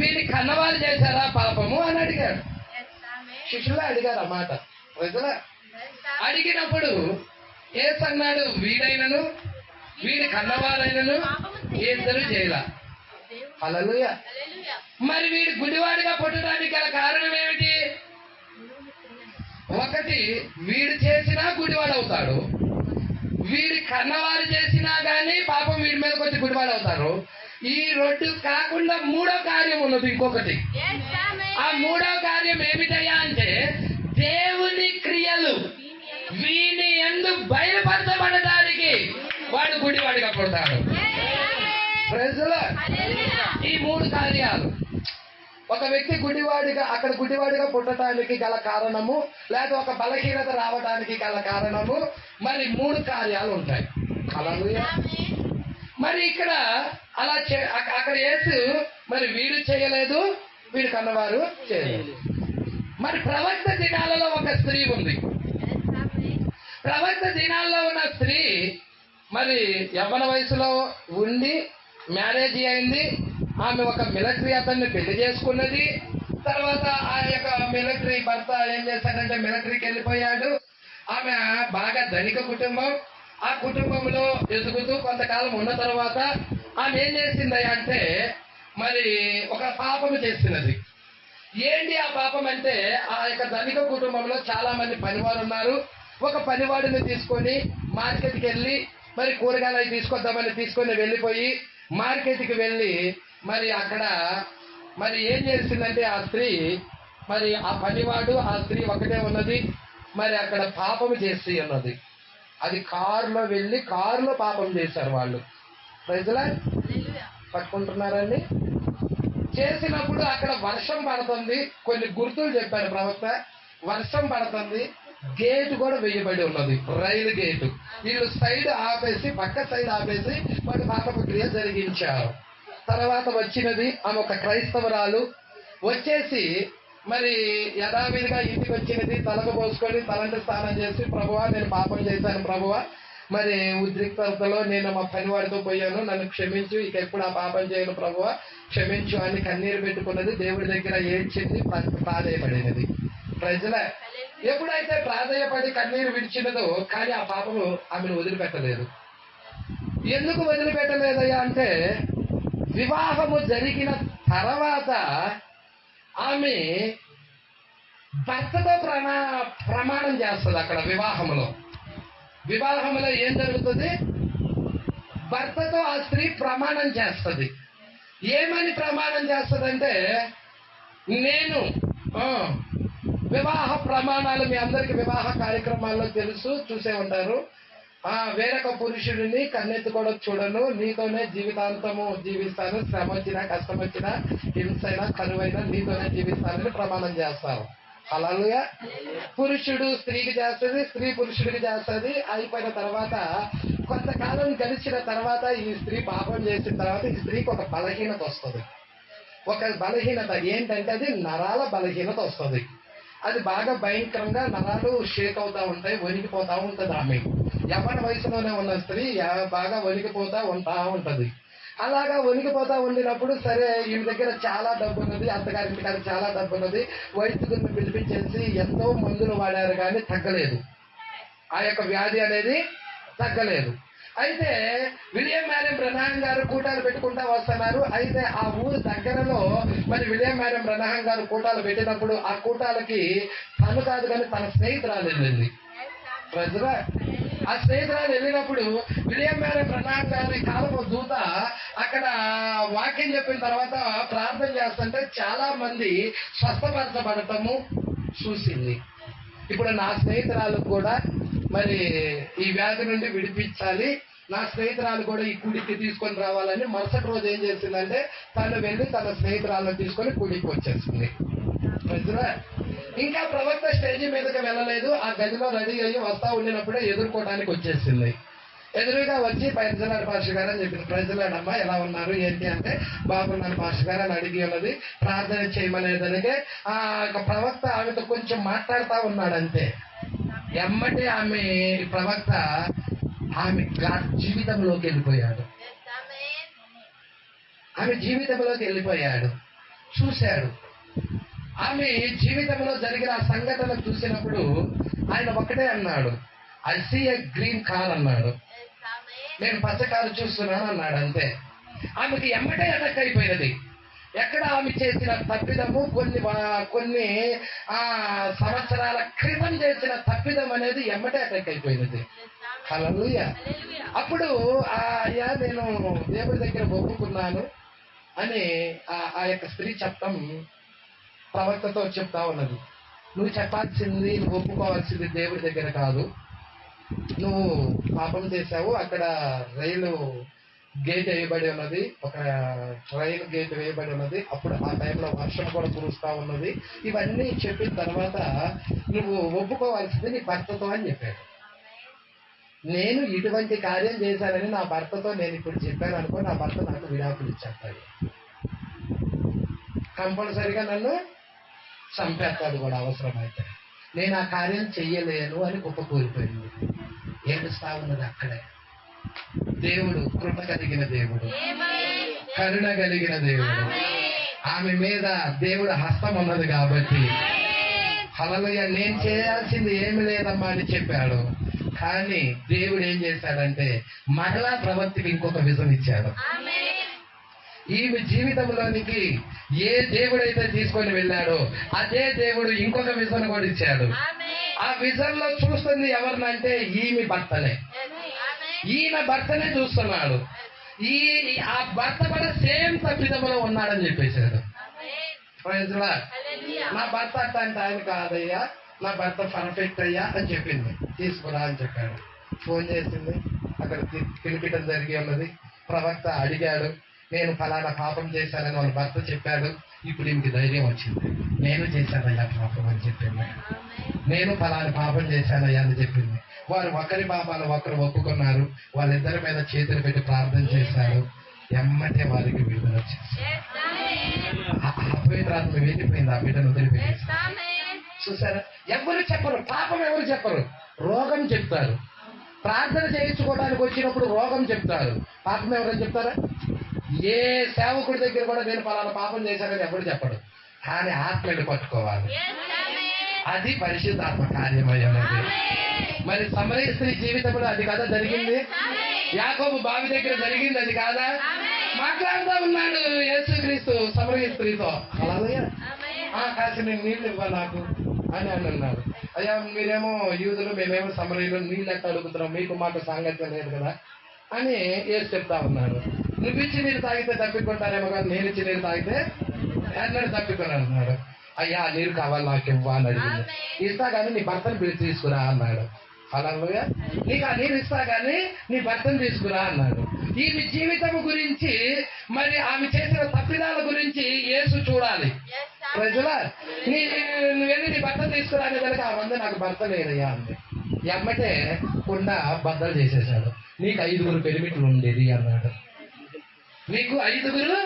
వీడి కన్నవారు చేశారా పాపము అని అడిగాడు. శిష్యులు అడిగారు అన్నమాట. ప్రజలా అడిగినప్పుడు యేసు అన్నాడు, వీడైనను వీడి కన్నవారైనను ఇద్దరు చేయలా. హల్లెలూయా. మరి వీడు గుడివాడిగా పుట్టడానికి గల కారణం ఏమిటి? ఒకటి, వీడు చేసినా గుడివాడు అవుతాడు. వీడి కన్నవారు చేసినా గానీ పాపం వీడి మీదకి వచ్చి గుడివాడు అవుతారు. ఈ రెండు కాకుండా మూడో కార్యం ఉన్నది ఇంకొకటి. ఆ మూడో కార్యం ఏమిటయ్యా అంటే దేవుని క్రియలు వీని యందు బయలుపరచబడడానికి వాడు గుడివాడిగా పుడతాడు. ప్రజలు, ఈ మూడు కార్యాలు ఒక వ్యక్తి గుడివాడిగా అక్కడ గుడివాడిగా పుట్టడానికి గల కారణము, లేదా ఒక బలహీనత రావడానికి గల కారణము, మరి మూడు కార్యాలు ఉంటాయి. హల్లెలూయా. మరి ఇక్కడ అలా అక్కడ యేసు మరి వీడు చేయలేదు, వీడు కన్నవారు చేయలేదు. మరి ప్రవక్త దినాలలో ఒక స్త్రీ ఉంది. ప్రవక్త దినాల్లో ఉన్న స్త్రీ మరి యవ్వన వయసులో ఉండి మ్యారేజ్ అయింది. ఆమె ఒక మిలిటరీ అతన్ని పెళ్లి చేసుకున్నది. తర్వాత ఆ యొక్క మిలిటరీ భర్త ఏం చేశాడంటే మిలిటరీకి వెళ్ళిపోయాడు. ఆమె బాగా ధనిక కుటుంబం. ఆ కుటుంబంలో ఎదుగుతూ కొంతకాలం ఉన్న తర్వాత ఆమె ఏం చేసింది అంటే మరి ఒక పాపము చేస్తున్నది. ఏంటి ఆ పాపం అంటే ఆ యొక్క ధనిక కుటుంబంలో చాలా మంది పనివారు ఉన్నారు. ఒక పనివాడిని తీసుకొని మార్కెట్కి వెళ్ళి మరి కూరగాయలు అవి తీసుకొద్దామని తీసుకొని వెళ్ళిపోయి మార్కెట్కి వెళ్ళి మరి అక్కడ మరి ఏం చేసిందంటే ఆ స్త్రీ మరి ఆ పనివాడు ఆ స్త్రీ ఒకటే ఉన్నది. మరి అక్కడ పాపం చేసి ఉన్నది. అది కారులో వెళ్ళి కారులో పాపం చేశారు వాళ్ళు. ప్రజలా పట్టుకుంటున్నారండి. చేసినప్పుడు అక్కడ వర్షం పడుతుంది. కొన్ని గుర్తులు చెప్పారు ప్రవక్త. వర్షం పడుతుంది, గేటు కూడా వేయబడి ఉన్నది, రైలు గేటు. వీళ్ళు సైడ్ ఆపేసి పక్క సైడ్ ఆపేసి వాటి పాపపు క్రియ జరిగించారు. తర్వాత వచ్చినది ఆమె ఒక క్రైస్తవరాలు. వచ్చేసి మరి యథావిధిగా ఇంటికి వచ్చినది, తలకు పోసుకొని తలంటి స్నానం చేసి, ప్రభువా నేను పాపం చేశాను ప్రభువా, మరి ఉద్రిక్తతలో నేను మా పనివాడితో పోయాను, నన్ను క్షమించు, ఇక ఎప్పుడు ఆ పాపం చేయను ప్రభువా క్షమించు అని కన్నీరు పెట్టుకున్నది. దేవుడి దగ్గర ఏడ్చింది, ప్రాధేయపడినది. ప్రజల ఎప్పుడైతే ప్రాధేయపడి కన్నీరు విడిచినదో కానీ ఆ పాపము ఆమెను వదిలిపెట్టలేదు. ఎందుకు వదిలిపెట్టలేదయ్యా అంటే వివాహము జరిగిన తర్వాత ఆమె భర్తతో ప్రమాణం చేస్తుంది. అక్కడ వివాహములో ఏం జరుగుతుంది? భర్తతో ఆ స్త్రీ ప్రమాణం చేస్తుంది. ఏమని ప్రమాణం చేస్తుందంటే నేను వివాహ ప్రమాణాలు మీ అందరికి వివాహ కార్యక్రమాల్లో తెలుసు, చూసే ఉంటారు. వేరొక పురుషుడిని కన్నెత్తి కూడా చూడను, నీతోనే జీవితాంతము జీవిస్తాను, శ్రమ వచ్చినా కష్టం వచ్చినా హింసైనా కరువైనా నీతోనే జీవిస్తానని ప్రమాణం చేస్తాను. హల్లెలూయా. పురుషుడు స్త్రీకి చేస్తుంది, స్త్రీ పురుషుడికి చేస్తుంది. అయిపోయిన తర్వాత కొంతకాలం గడిచిన తర్వాత ఈ స్త్రీ పాపం చేసిన తర్వాత ఈ స్త్రీకి ఒక బలహీనత వస్తుంది. ఒక బలహీనత ఏంటంటే అది నరాల బలహీనత వస్తుంది. అది బాగా భయంకరంగా నరాలు షేక్ అవుతా ఉంటాయి, వణికిపోతా ఉంటుంది. ఆమె యవ్వన వయసులోనే ఉన్న స్త్రీ బాగా వణికిపోతా ఉంటా ఉంటది. అలాగా వణికిపోతా ఉండినప్పుడు సరే ఈమె దగ్గర చాలా డబ్బు ఉన్నది, అత్తగారింటి కాడ చాలా డబ్బు ఉన్నది, వైద్యుడిని పిలిపించేసి ఎంతో మందులు వాడారు కానీ తగ్గలేదు, ఆ యొక్క వ్యాధి అనేది తగ్గలేదు. అయితే విలియం మ్యారియం బ్రనహాం గారు కూటాలు పెట్టుకుంటా వస్తున్నారు. అయితే ఆ ఊరు దగ్గరలో మరి విలియం మ్యారియం బ్రనహాం గారు కూటాలు పెట్టినప్పుడు ఆ కూటాలకి తను కాదు కానీ తన స్నేహితురాలు వెళ్ళింది. ప్రజలు ఆ స్నేహితురాలు వెళ్ళినప్పుడు విలియం మ్యారియం బ్రనహాం గారి కాలము దూత అక్కడ వాక్యం చెప్పిన తర్వాత ప్రార్థన చేస్తుంటే చాలా మంది స్వస్థపరచబడటము చూసింది. ఇప్పుడు నా స్నేహితురాలు కూడా మరి ఈ వ్యాధి నుండి విడిపించాలి, నా స్నేహితురాలు కూడా ఈ కుడికి తీసుకొని రావాలని మరుసటి రోజు ఏం చేసిందంటే తను వెళ్ళి తన స్నేహితురాలను తీసుకొని కుడికి వచ్చేసింది. ఇంకా ప్రవక్త స్టేజీ మీదకి వెళ్ళలేదు, ఆ గదిలో రెడీ అయ్యి వస్తా ఉండినప్పుడే ఎదుర్కోవడానికి వచ్చేసింది. ఎదురుగా వచ్చి ప్రైజ్లాడ్ పాస్టర్ గారు అని చెప్పింది. ప్రైజ్లాడ్ అమ్మా ఎలా ఉన్నారు ఏంటి అంటే బాగున్నాను పాస్టర్ గారు అని అడిగి ఉన్నది. ప్రార్థన చేయమనేదానికి ఆ ప్రవక్త ఆమెతో కొంచెం మాట్లాడుతూ ఉన్నాడంతే. ఎమ్మటే ఆమె ప్రవక్త ఆమె జీవితంలోకి వెళ్ళిపోయాడు. ఆమె జీవితంలోకి వెళ్ళిపోయాడు, చూశాడు. ఆమె జీవితంలో జరిగిన ఆ సంఘటన చూసినప్పుడు ఆయన ఒకటే అన్నాడు, I see a green car అన్నాడు. నేను పచ్చ కారు చూస్తున్నాను అన్నాడు అంతే. ఆమెకి ఎమ్మటే అటాక్ అయిపోయినది. ఎక్కడ ఆమె చేసిన తప్పిదము, కొన్ని సంవత్సరాల క్రితం చేసిన తప్పిదం అనేది ఎమ్మటే అటాక్ అయిపోయినది. హల్లెలూయా. అప్పుడు అయ్యా నేను దేవుడి దగ్గర ఒప్పుకున్నాను అని ఆ యొక్క స్త్రీ చెప్పడం ప్రవక్తతో చెప్తా ఉన్నది. నువ్వు చెప్పాల్సింది, నువ్వు ఒప్పుకోవాల్సింది దేవుడి దగ్గర కాదు. నువ్వు పాపం చేశావు, అక్కడ రైలు గేట్ వేయబడి ఉన్నది, ఒక ట్రైన్ గేట్ వేయబడి ఉన్నది, అప్పుడు ఆ టైంలో వర్షం కూడా కురుస్తా ఉన్నది. ఇవన్నీ చెప్పిన తర్వాత నువ్వు ఒప్పుకోవాల్సింది నీ భర్తతో అని చెప్పాడు. నేను ఇటువంటి కార్యం చేశానని నా భర్తతో నేను ఇప్పుడు చెప్పాను అనుకో, నా భర్త నాకు విడాకులు ఇచ్చేస్తాడు, కంపల్సరిగా నన్ను చంపేస్తాడు కూడా అవసరమైతే. నేను ఆ కార్యం చెయ్యలేను అని కుప్పకూలిపోయింది. ఏడుస్తా ఉన్నది అక్కడే. దేవుడు కృప కలిగిన దేవుడు, కరుణ కలిగిన దేవుడు, ఆమె మీద దేవుడు హస్తం ఉన్నది కాబట్టి హల్లెలూయా. నేను చేయాల్సింది ఏమి లేదమ్మా అని చెప్పాడు. కానీ దేవుడు ఏం చేశాడంటే మరలా ప్రవక్తకి ఇంకొక విజన్ ఇచ్చాడు. ఈమె జీవితంలోనికి ఏ దేవుడైతే తీసుకొని వెళ్ళాడో అదే దేవుడు ఇంకొక విజన్ కూడా ఇచ్చాడు. ఆ విజన్ లో చూస్తుంది ఎవరినంటే ఈమె భర్తనే. ఈమె భర్తనే చూస్తున్నాడు. ఆ భర్త కూడా సేమ్ తప్పిదములో ఉన్నాడని చెప్పేశాడు. నా భర్త అంటే ఆయన కాదయ్యా, నా భర్త పర్ఫెక్ట్ అయ్యా అని చెప్పింది. తీసుకురా అని చెప్పాడు. ఫోన్ చేసింది, అక్కడ పిలిపించడం జరిగి ఉన్నది. ప్రవక్త అడిగాడు, నేను ఫలానా పాపం చేశానని వాళ్ళ భర్త చెప్పాడు. ఇప్పుడు ఈమెకి ధైర్యం వచ్చింది, నేను చేశానయ్యా పాపం అని చెప్పింది. నేను ఫలానా పాపం చేశానయ్యా అని చెప్పింది. వారు ఒకరి పాపాలు ఒకరు ఒప్పుకున్నారు. వాళ్ళిద్దరి మీద చేతులు పెట్టి ప్రార్థన చేశారు. ఎమ్మటే వారికి విడుదల వచ్చేసి అపవిత్రాత్మ వెళ్ళిపోయింది, ఆ బిడ్డను వదిలిపెట్టేసి. చూసారా, ఎవరు చెప్పరు, పాపం ఎవరు చెప్పరు, రోగం చెప్తారు. ప్రార్థన చేయించుకోవడానికి వచ్చినప్పుడు రోగం చెప్తారు, పాపం ఎవరని చెప్తారా? ఏ సేవకుడి దగ్గర కూడా నేను ఫలానా పాపం చేశానని ఎవరు చెప్పడు. కానీ ఆత్మని పట్టుకోవాలి, అది పరిశుద్ధాత్మ కార్యమయ్యన్నది. మరి సమరయ స్త్రీ జీవితంలో అది కదా జరిగింది. యాకోబు బావి దగ్గర జరిగింది అది కాదా? మాట్లాడుతూ ఉన్నాడు యేసుక్రీస్తు సమరయ స్త్రీతో, హల్లెలూయా, కాసి నేను నీళ్ళు ఇవ్వ నాకు అని అన్నాడు. అయ్యా మీరేమో యూదులు, మేమేమో సమరయులు, నీళ్ళు ఎట్లా అడుగుతున్నాం, మీకు మాకు సాంగత్యం లేదు కదా అని యేసు చెప్తా ఉన్నాడు. నువ్వు ఇచ్చి నీరు తాగితే తప్పికొంటారేమో కానీ నేను ఇచ్చి నీరు తాగితే ఎన్నడూ తప్పికొని అన్నాడు. అయ్యా నీరు కావాలి నాకు ఇవ్వ అని అడిగింది. ఇస్తా కానీ నీ భర్తను పిలిచి తీసుకురా అన్నాడు. హల్లెలూయా. నీకు ఆ నీరు ఇస్తా కానీ నీ భర్తను తీసుకురా అన్నాడు. ఈమె జీవితం గురించి, మరి ఆమె చేసిన తప్పిదాల గురించి యేసు చూడాలి. ప్రజల నువ్వు వెళ్ళి నీ భర్త తీసుకురా అనే కనుక ఆ మంది నాకు భర్త లేదయ్యా అంది. ఎమ్మటే కుండా బద్దలు చేసేసాడు. నీకు 5 పెరిమిట్లు ఉండేది అన్నాడు. నీకు 5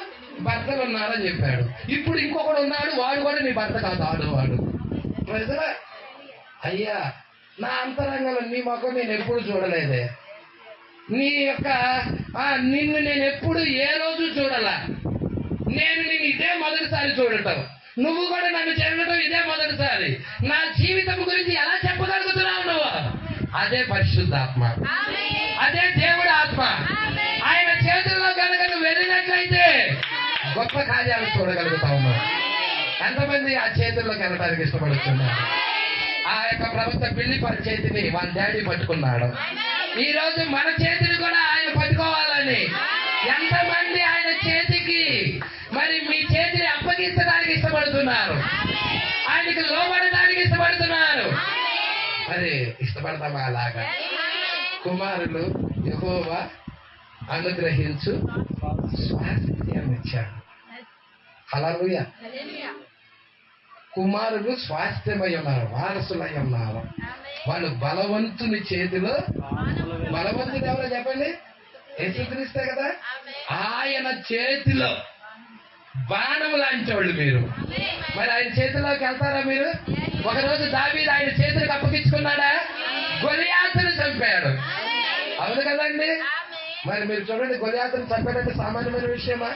భర్తలు ఉన్నారని చెప్పాడు. ఇప్పుడు ఇంకొకడు ఉన్నాడు, వాడు కూడా నీ భర్త కాదు, ఆడవాడు. ప్రజల అయ్యా నా అంతరంగంలో నీ మొక్కను నేను ఎప్పుడు చూడలేదే. నీ యొక్క నిన్ను నేను ఎప్పుడు ఏ రోజు చూడాలా, నేను నిన్ను ఇదే మొదటిసారి చూడటం, నువ్వు కూడా నన్ను చేరడం ఇదే మొదటిసారి. నా జీవితం గురించి ఎలా చెప్పగలుగుతున్నావు నువ్వు? అదే పరిశుద్ధాత్మ, అదే దేవుడి ఆత్మ. ఆయన చేతుల్లో కనుక నువ్వు వెళ్ళినట్లయితే గొప్ప కార్యాలు చూడగలుగుతావు. ఎంతమంది ఆ చేతుల్లోకి వెళ్ళడానికి ఇష్టపడుతున్నారు? ఆ యొక్క ప్రవక్త పిల్లి చేతిని వాళ్ళ డాడీ పట్టుకున్నాడు. ఈ రోజు మన చేతిని కూడా ఆయన పట్టుకోవాలని ఎంతమంది ఆయన చేతికి మరి మీ చేతిని అప్పగించడానికి ఇష్టపడుతున్నారు? ఆయనకి లోబడడానికి ఇష్టపడుతున్నారు. మరి ఇష్టపడతామా అలాగా? కుమారులు యెహోవా అనుగ్రహించు స్వాస్థ్యం ఇచ్చాడు. హల్లెలూయా. కుమారులు స్వాస్థ్యమై ఉన్నారు, వారసులై ఉన్నారు. వాళ్ళు బలవంతుని చేతిలో, బలవంతుడు ఎవరో చెప్పండి? యేసుక్రీస్తే కదా. ఆయన చేతిలో బాణం లాంటి వాళ్ళు మీరు. మరి ఆయన చేతిలోకి వెళ్తారా మీరు? ఒకరోజు దావీదు ఆయన చేతులకు అప్పగించుకున్నాడా? గొలియాతును చంపాడు. అవును కదండి. మరి మీరు చూడండి, గొలియాతును చంపాడంటే సామాన్యమైన విషయమా?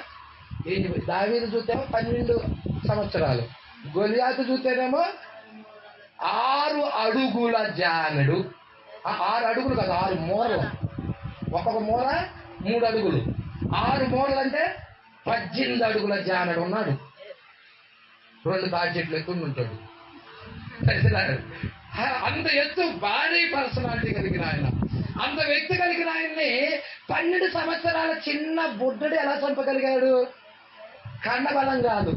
ఈ దావీదు చూస్తేమో 12 సంవత్సరాలు, గొలియాతు చూస్తేనేమో 6 అడుగుల జానడు. 6 అడుగులు కాదు, 6 మూరలు. ఒక్కొక్క మూర 3 అడుగులు. 6 మూరలు అంటే 18 అడుగుల జానడు ఉన్నాడు. 2 తాటి చెట్లు ఎక్కువ ఉంటాడు. అంత ఎత్తు, భారీ పర్సనాలిటీ కలిగిన ఆయన, అంత వ్యక్తి కలిగిన ఆయన్ని 12 సంవత్సరాల చిన్న బుడ్డడు ఎలా చంపగలిగాడు? కండబలం కాదు,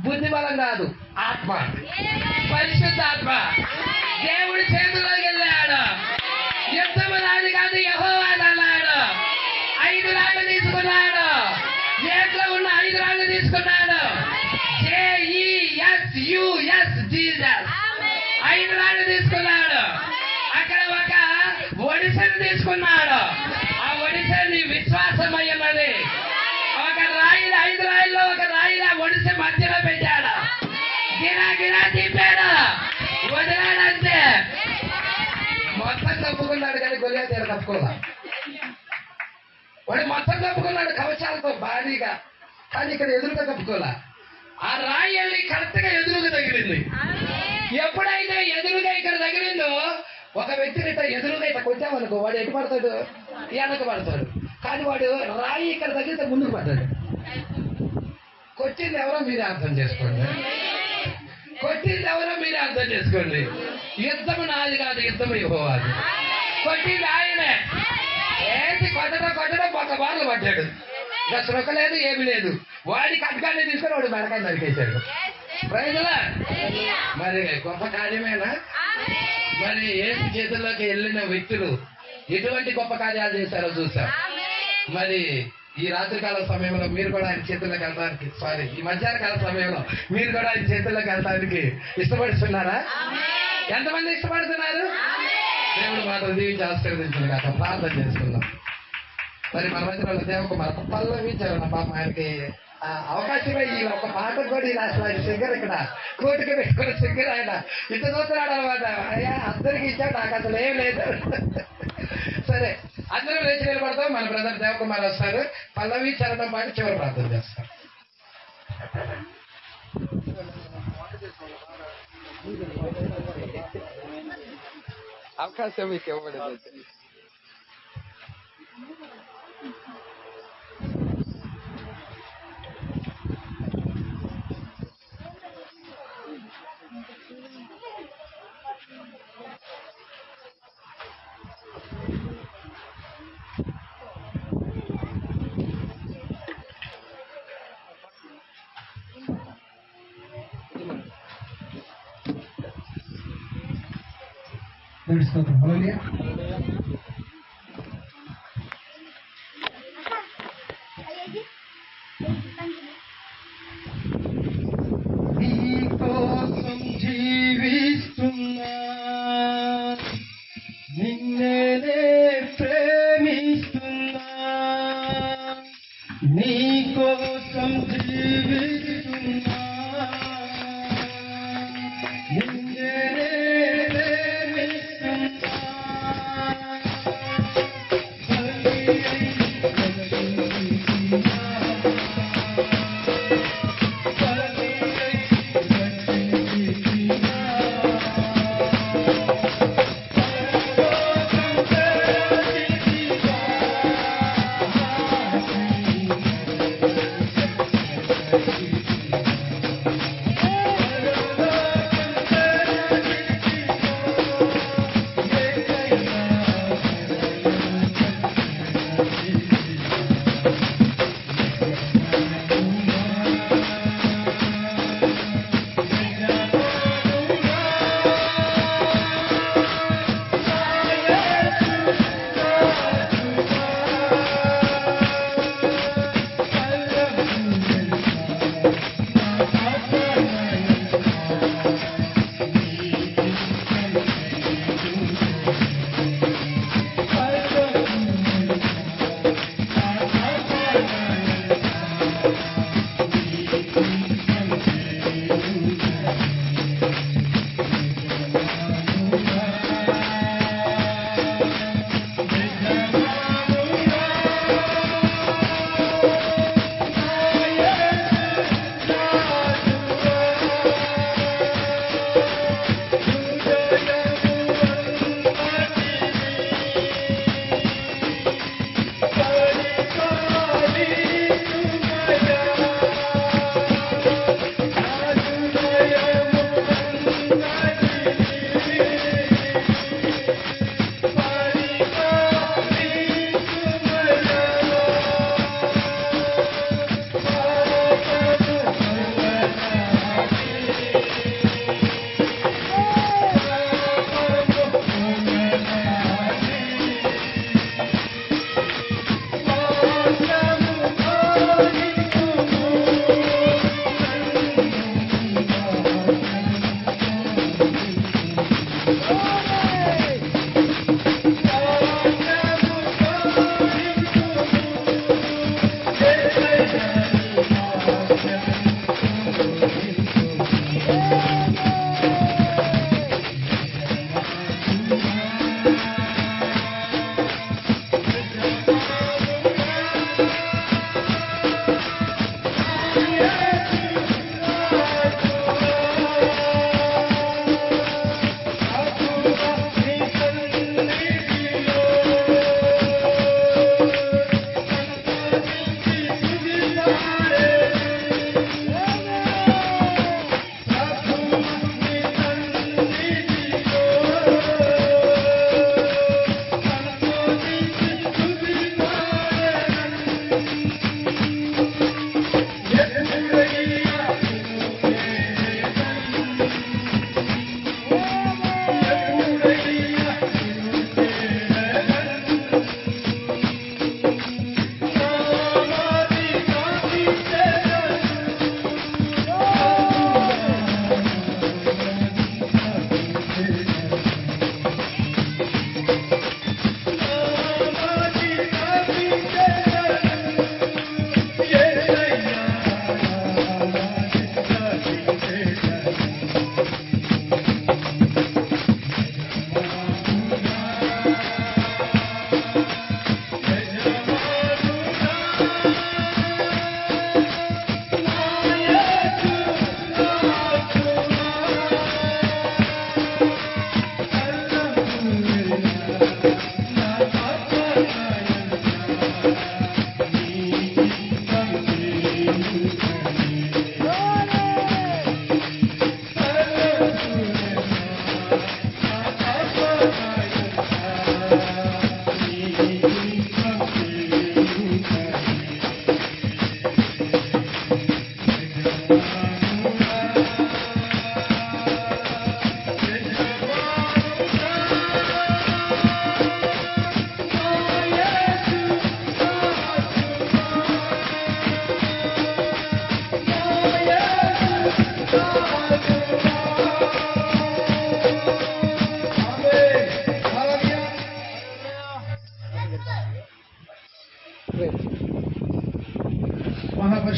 బుద్ధి బలం కాదు, ఆత్మ, పరిశుద్ధాత్మ. దేవుడి చేతిలోకి వెళ్ళాడు. యుద్ధము నాది కాదు, యెహోవా అన్నాడు. 5 రాళ్ళు తీసుకున్నాడు. చేతిలో ఉన్న 5 రాళ్ళు తీసుకున్నాడు. JESUS Jesus. 5 రాళ్ళు తీసుకున్నాడు. అక్కడ ఒక ఒడిసెను తీసుకున్నాడు. ఆ ఒడిసెని విశ్వాసమయ్యన్నది. ఒక రాయిని 5 రాయిల్లో ఒక రాయిని ఆ ఒడిసె మధ్యలో పెట్టాడు. గిరా గిరా తిప్పాడు, వదిలాడంతే. మొత్తం కప్పుకున్నాడు కానీ గొలియాతు కప్పుకోలా. వాడు మొత్తం కప్పుకున్నాడు కవచాలతో భారీగా, కానీ ఇక్కడ ఎదురుగా కప్పుకోలా. ఆ రాయి వెళ్ళి కరెక్ట్ గా ఎదురుగా తగిలింది. ఎప్పుడైతే ఎదురుగా ఇక్కడ తగిలిందో, ఒక వ్యక్తిని ఎదురుగా ఇట్లా కొట్టామనుకో, వాడు ఎటు పడతాడు? వెనక పడతాడు. కానీ వాడు రాయి ఇక్కడ తగిలితే ముందుకు పడ్డాడు. కొట్టింది ఎవరో మీరే అర్థం చేసుకోండి. కొట్టింది ఎవరో మీరే అర్థం చేసుకోండి. యుద్ధము నాది కాదు, యుద్ధము యెహోవాది. కొట్టింది ఆయనే. ఏంటి కొట్టడం ఒక బార్లు పడ్డాడు. ఇంకా శృక లేదు, ఏమి లేదు. వాడి కట్కాన్ని తీసుకొని వాడు మెడకాన్ని నరికేశాడు. ప్రజలా మరి గొప్ప కార్యమేనా? మరి యేసు చేతుల్లోకి వెళ్ళిన వ్యక్తులు ఎటువంటి గొప్ప కార్యాలు చేశారో చూసాం. మరి ఈ రాత్రికాల సమయంలో మీరు కూడా ఆయన చేతుల్లోకి వెళ్ళడానికి, ఈ మధ్యాహ్న కాల సమయంలో మీరు కూడా ఆయన చేతుల్లోకి వెళ్ళడానికి ఇష్టపడుతున్నారా? ఎంతమంది ఇష్టపడుతున్నారు? దేవుడు మాత్రం దీవించి ఆశీర్వదించిన కాక ప్రార్థన చేసుకుందాం. మరి మన మధ్యలో దేవకుమార్ పల్లవించారు. పాప ఆయనకి అవకాశమే ఈ ఒక పాట కూడా అసలు ఆయన సింగర్ ఇక్కడ కోటికి పెట్టుకుని సింగర్ ఆయన ఇంత చూస్తున్నాడు అనమాట. అయ్యా అందరికి ఇచ్చాడు, నాకు అసలు ఏం లేదు. సరే, అందరూ లేచి నిలబడతాం. మన బ్రదర్ దేవకుమార్ వస్తారు. పల్లవి చరణం పాటి చివరి ప్రార్థన చేస్తారు. అవకాశం మీకు ఇవ్వబడింది. Hallelujah. నీకోసం జీవిస్తున్నా, నిన్నే ప్రేమిస్తున్నా. నీకోసం జీవిస్తున్నా, నిన్నే ప్రేమిస్తున్నా.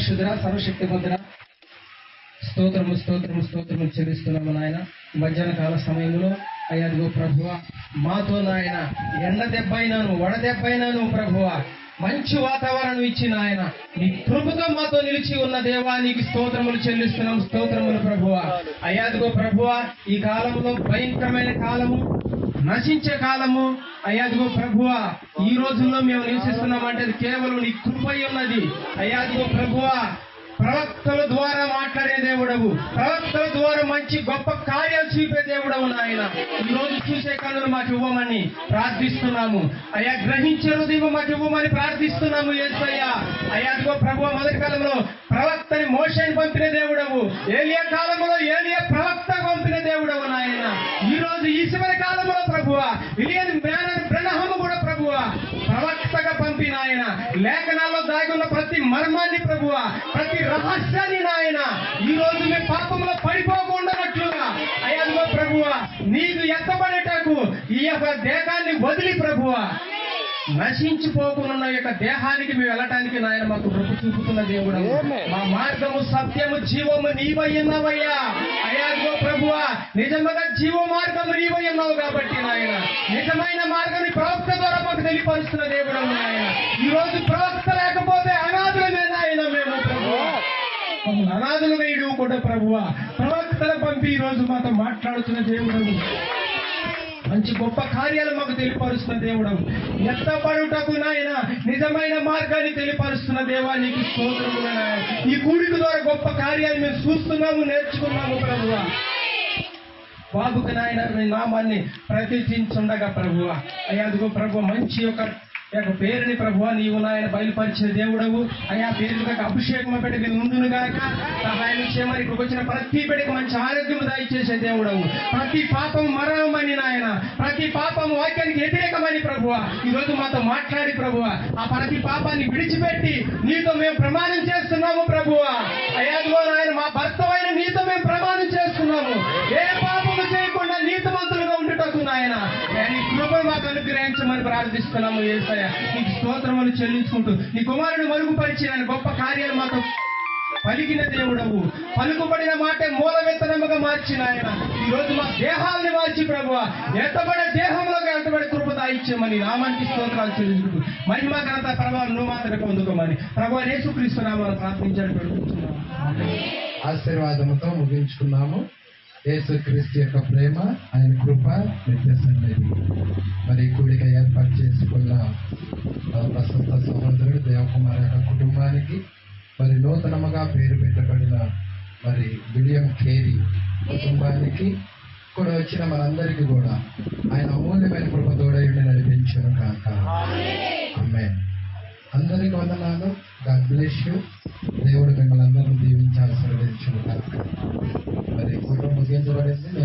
పరిశుద్ధ సర్వశక్తి పొందిన స్తోత్రము స్తోత్రము స్తోత్రము చెల్లిస్తున్నాము నాయన. మధ్యాహ్న కాల సమయంలో అయ్యాదిగో ప్రభువ మాతో నాయన ఎండ దెబ్బైనాను వడదెబ్బైనాను ప్రభువ మంచి వాతావరణం ఇచ్చిన ఆయన నీ కృపతో మాతో నిలిచి ఉన్న దేవా నీకు స్తోత్రములు చెల్లిస్తున్నాం. స్తోత్రములు ప్రభువ. అయ్యాదిగో ప్రభువ ఈ కాలంలో భయంకరమైన కాలము, నశించే కాలము అయ్యాదిగో ప్రభువ ఈ రోజుల్లో మేము నివసిస్తున్నామంటే అది కేవలం నీ కృపై ఉన్నది. అయ్యాదిగో ప్రభువ ప్రవక్తల ద్వారా మాట్లాడే దేవుడవు, ప్రవక్తల ద్వారా మంచి గొప్ప కార్యాలు చూపే దేవుడవు నాయన. ఈ రోజు చూసే కన్నులు మాకు ఇవ్వమని ప్రార్థిస్తున్నాము అయ్యా. గ్రహించే హృదయం మాకు ఇవ్వమని ప్రార్థిస్తున్నాము యేసయ్యా. అయ్యాదిగో ప్రభువ మొదటి కాలంలో ప్రవక్తని మోషేని పంపిన దేవుడవు, ఏలియా కాలంలో ఏలియా ప్రవక్త పంపిన దేవుడవు నాయన. ఈ రోజు ఈ చివరి కాలంలో ప్రభువ బ్రహ్మ కూడా ప్రభువ ప్రవక్తగా పంపిన ఆయన లేఖనాల్లో దాగి ఉన్న ప్రతి మర్మాన్ని ప్రభువ, ప్రతి రహస్యాన్ని నాయన ఈ రోజు మేము పాపంలో పడిపోకుండానట్లుగా అయ్యాదిగో ప్రభువ నీకు ఎత్తబడేటకు ఈ యొక్క దేహాన్ని వదిలి ప్రభువ నశించిపోకుండా యొక్క దేహానికి మేము వెళ్ళటానికి నాయన మాకు కృప చూపుతున్న దేవుడు. మా మార్గము సత్యము జీవము నీవై ఉన్నావయ్యా. అయ్యాదిగో ప్రభువ నిజముగా జీవ మార్గము నీవై ఉన్నావు కాబట్టి నాయన నిజమైన మార్గాన్ని ప్రవక్త ద్వారా మాకు తెలియపరుస్తున్న దేవుడు నాయన. ఈ రోజు ప్రవక్త లేకపోతే అనాథులమే నాయన మేము ప్రభువ. అనాథులు వేయడం కూడా ప్రభువ ప్రవక్తల పంపి ఈ రోజు మాతో మాట్లాడుతున్న దేవుడు, మంచి గొప్ప కార్యాలు మాకు తెలియపరుస్తున్న దేవుడు, ఎత్తపడుటకు నాయన నిజమైన మార్గాన్ని తెలియపరుస్తున్న దేవా నీకు స్తోత్రములు నాయన. ఈ కూడిక ద్వారా గొప్ప కార్యాలు మేము చూస్తున్నాము, నేర్చుకున్నాము ప్రభువ. బాబుకి నాయన మీ నామాన్ని ప్రతిష్ఠించుండగా ప్రభువ అయ్యాదిగో ప్రభు మంచి యొక్క పేరుని ప్రభువ నీవు నాయన బయలుపరిచిన దేవుడవు అయ్యా. పేరు అభిషేకం పెడికి ముందును గాక సహాయం చేయమని ఇప్పుడు వచ్చిన ప్రతి బిడ్డకి మంచి ఆరోగ్యం దయచేసే దేవుడవు. ప్రతి పాపం మరణమని నాయన, ప్రతి పాపం వాక్యానికి వ్యతిరేకమని ప్రభువ ఈ రోజు మాతో మాట్లాడి ప్రభువ ఆ ప్రతి పాపాన్ని విడిచిపెట్టి నీతో మేము ప్రమాణం చేస్తున్నాము ప్రభువ. అయ్యాదిగో నాయన మా భర్తవైన నీతో మేము ప్రమాణం చేస్తున్నాము ఏ పాపము చేయకుండా నీతిమంతులుగా ఉండుటకు నాయన నీ కృపను మాకు అనుగ్రహించమని ప్రార్థిస్తున్నాము యేసయ్య. నీకు స్తోత్రములు చెల్లించుకుంటూ నీ కుమారుడు మరుగుపరిచిన గొప్ప కార్యాలు మాతో పలికిన దేవుడవు, పలుకుబడిన మాటే మూల విత్తనముగా మార్చిన ఆయన ఈ రోజు మా దేహాలని మార్చి ప్రభువ ఎత్తబడే దేహంలోకి ఎత్తబడే కృప దాయిచ్చామని నామానికి స్తోత్రాలు చెల్లించుకుంటూ మహిమ ఘనత ప్రభావం నువ్వు మాత్రమే పొందుకోమని ప్రభువా యేసుక్రీస్తు నామమున ప్రార్థించడం పెడుతున్నాము. ఆశీర్వాదముతో ముగించుకున్నాము. యేసుక్రీస్తు యొక్క ప్రేమ, ఆయన కృప, నిత్య సన్నిధి మరి కూడిక ఏర్పాటు చేసుకున్న ప్రస్తుత సహోదరుడు దేవకుమార్ యొక్క కుటుంబానికి మరి నూతనముగా పేరు పెట్టబడిన మరి విలియం కేరీ కుటుంబానికి కూడా వచ్చిన మనందరికీ కూడా ఆయన అమూల్యమైన కృప తోడయుండి నడిపించును కాక. ఆమేన్. అందరికీ వందనాలు. God bless you. దేవుడు మిమ్మల్ని అందరూ దీవించి ఆశీర్వదించును కాక. మరి కుటుంబం ముగించబడింది.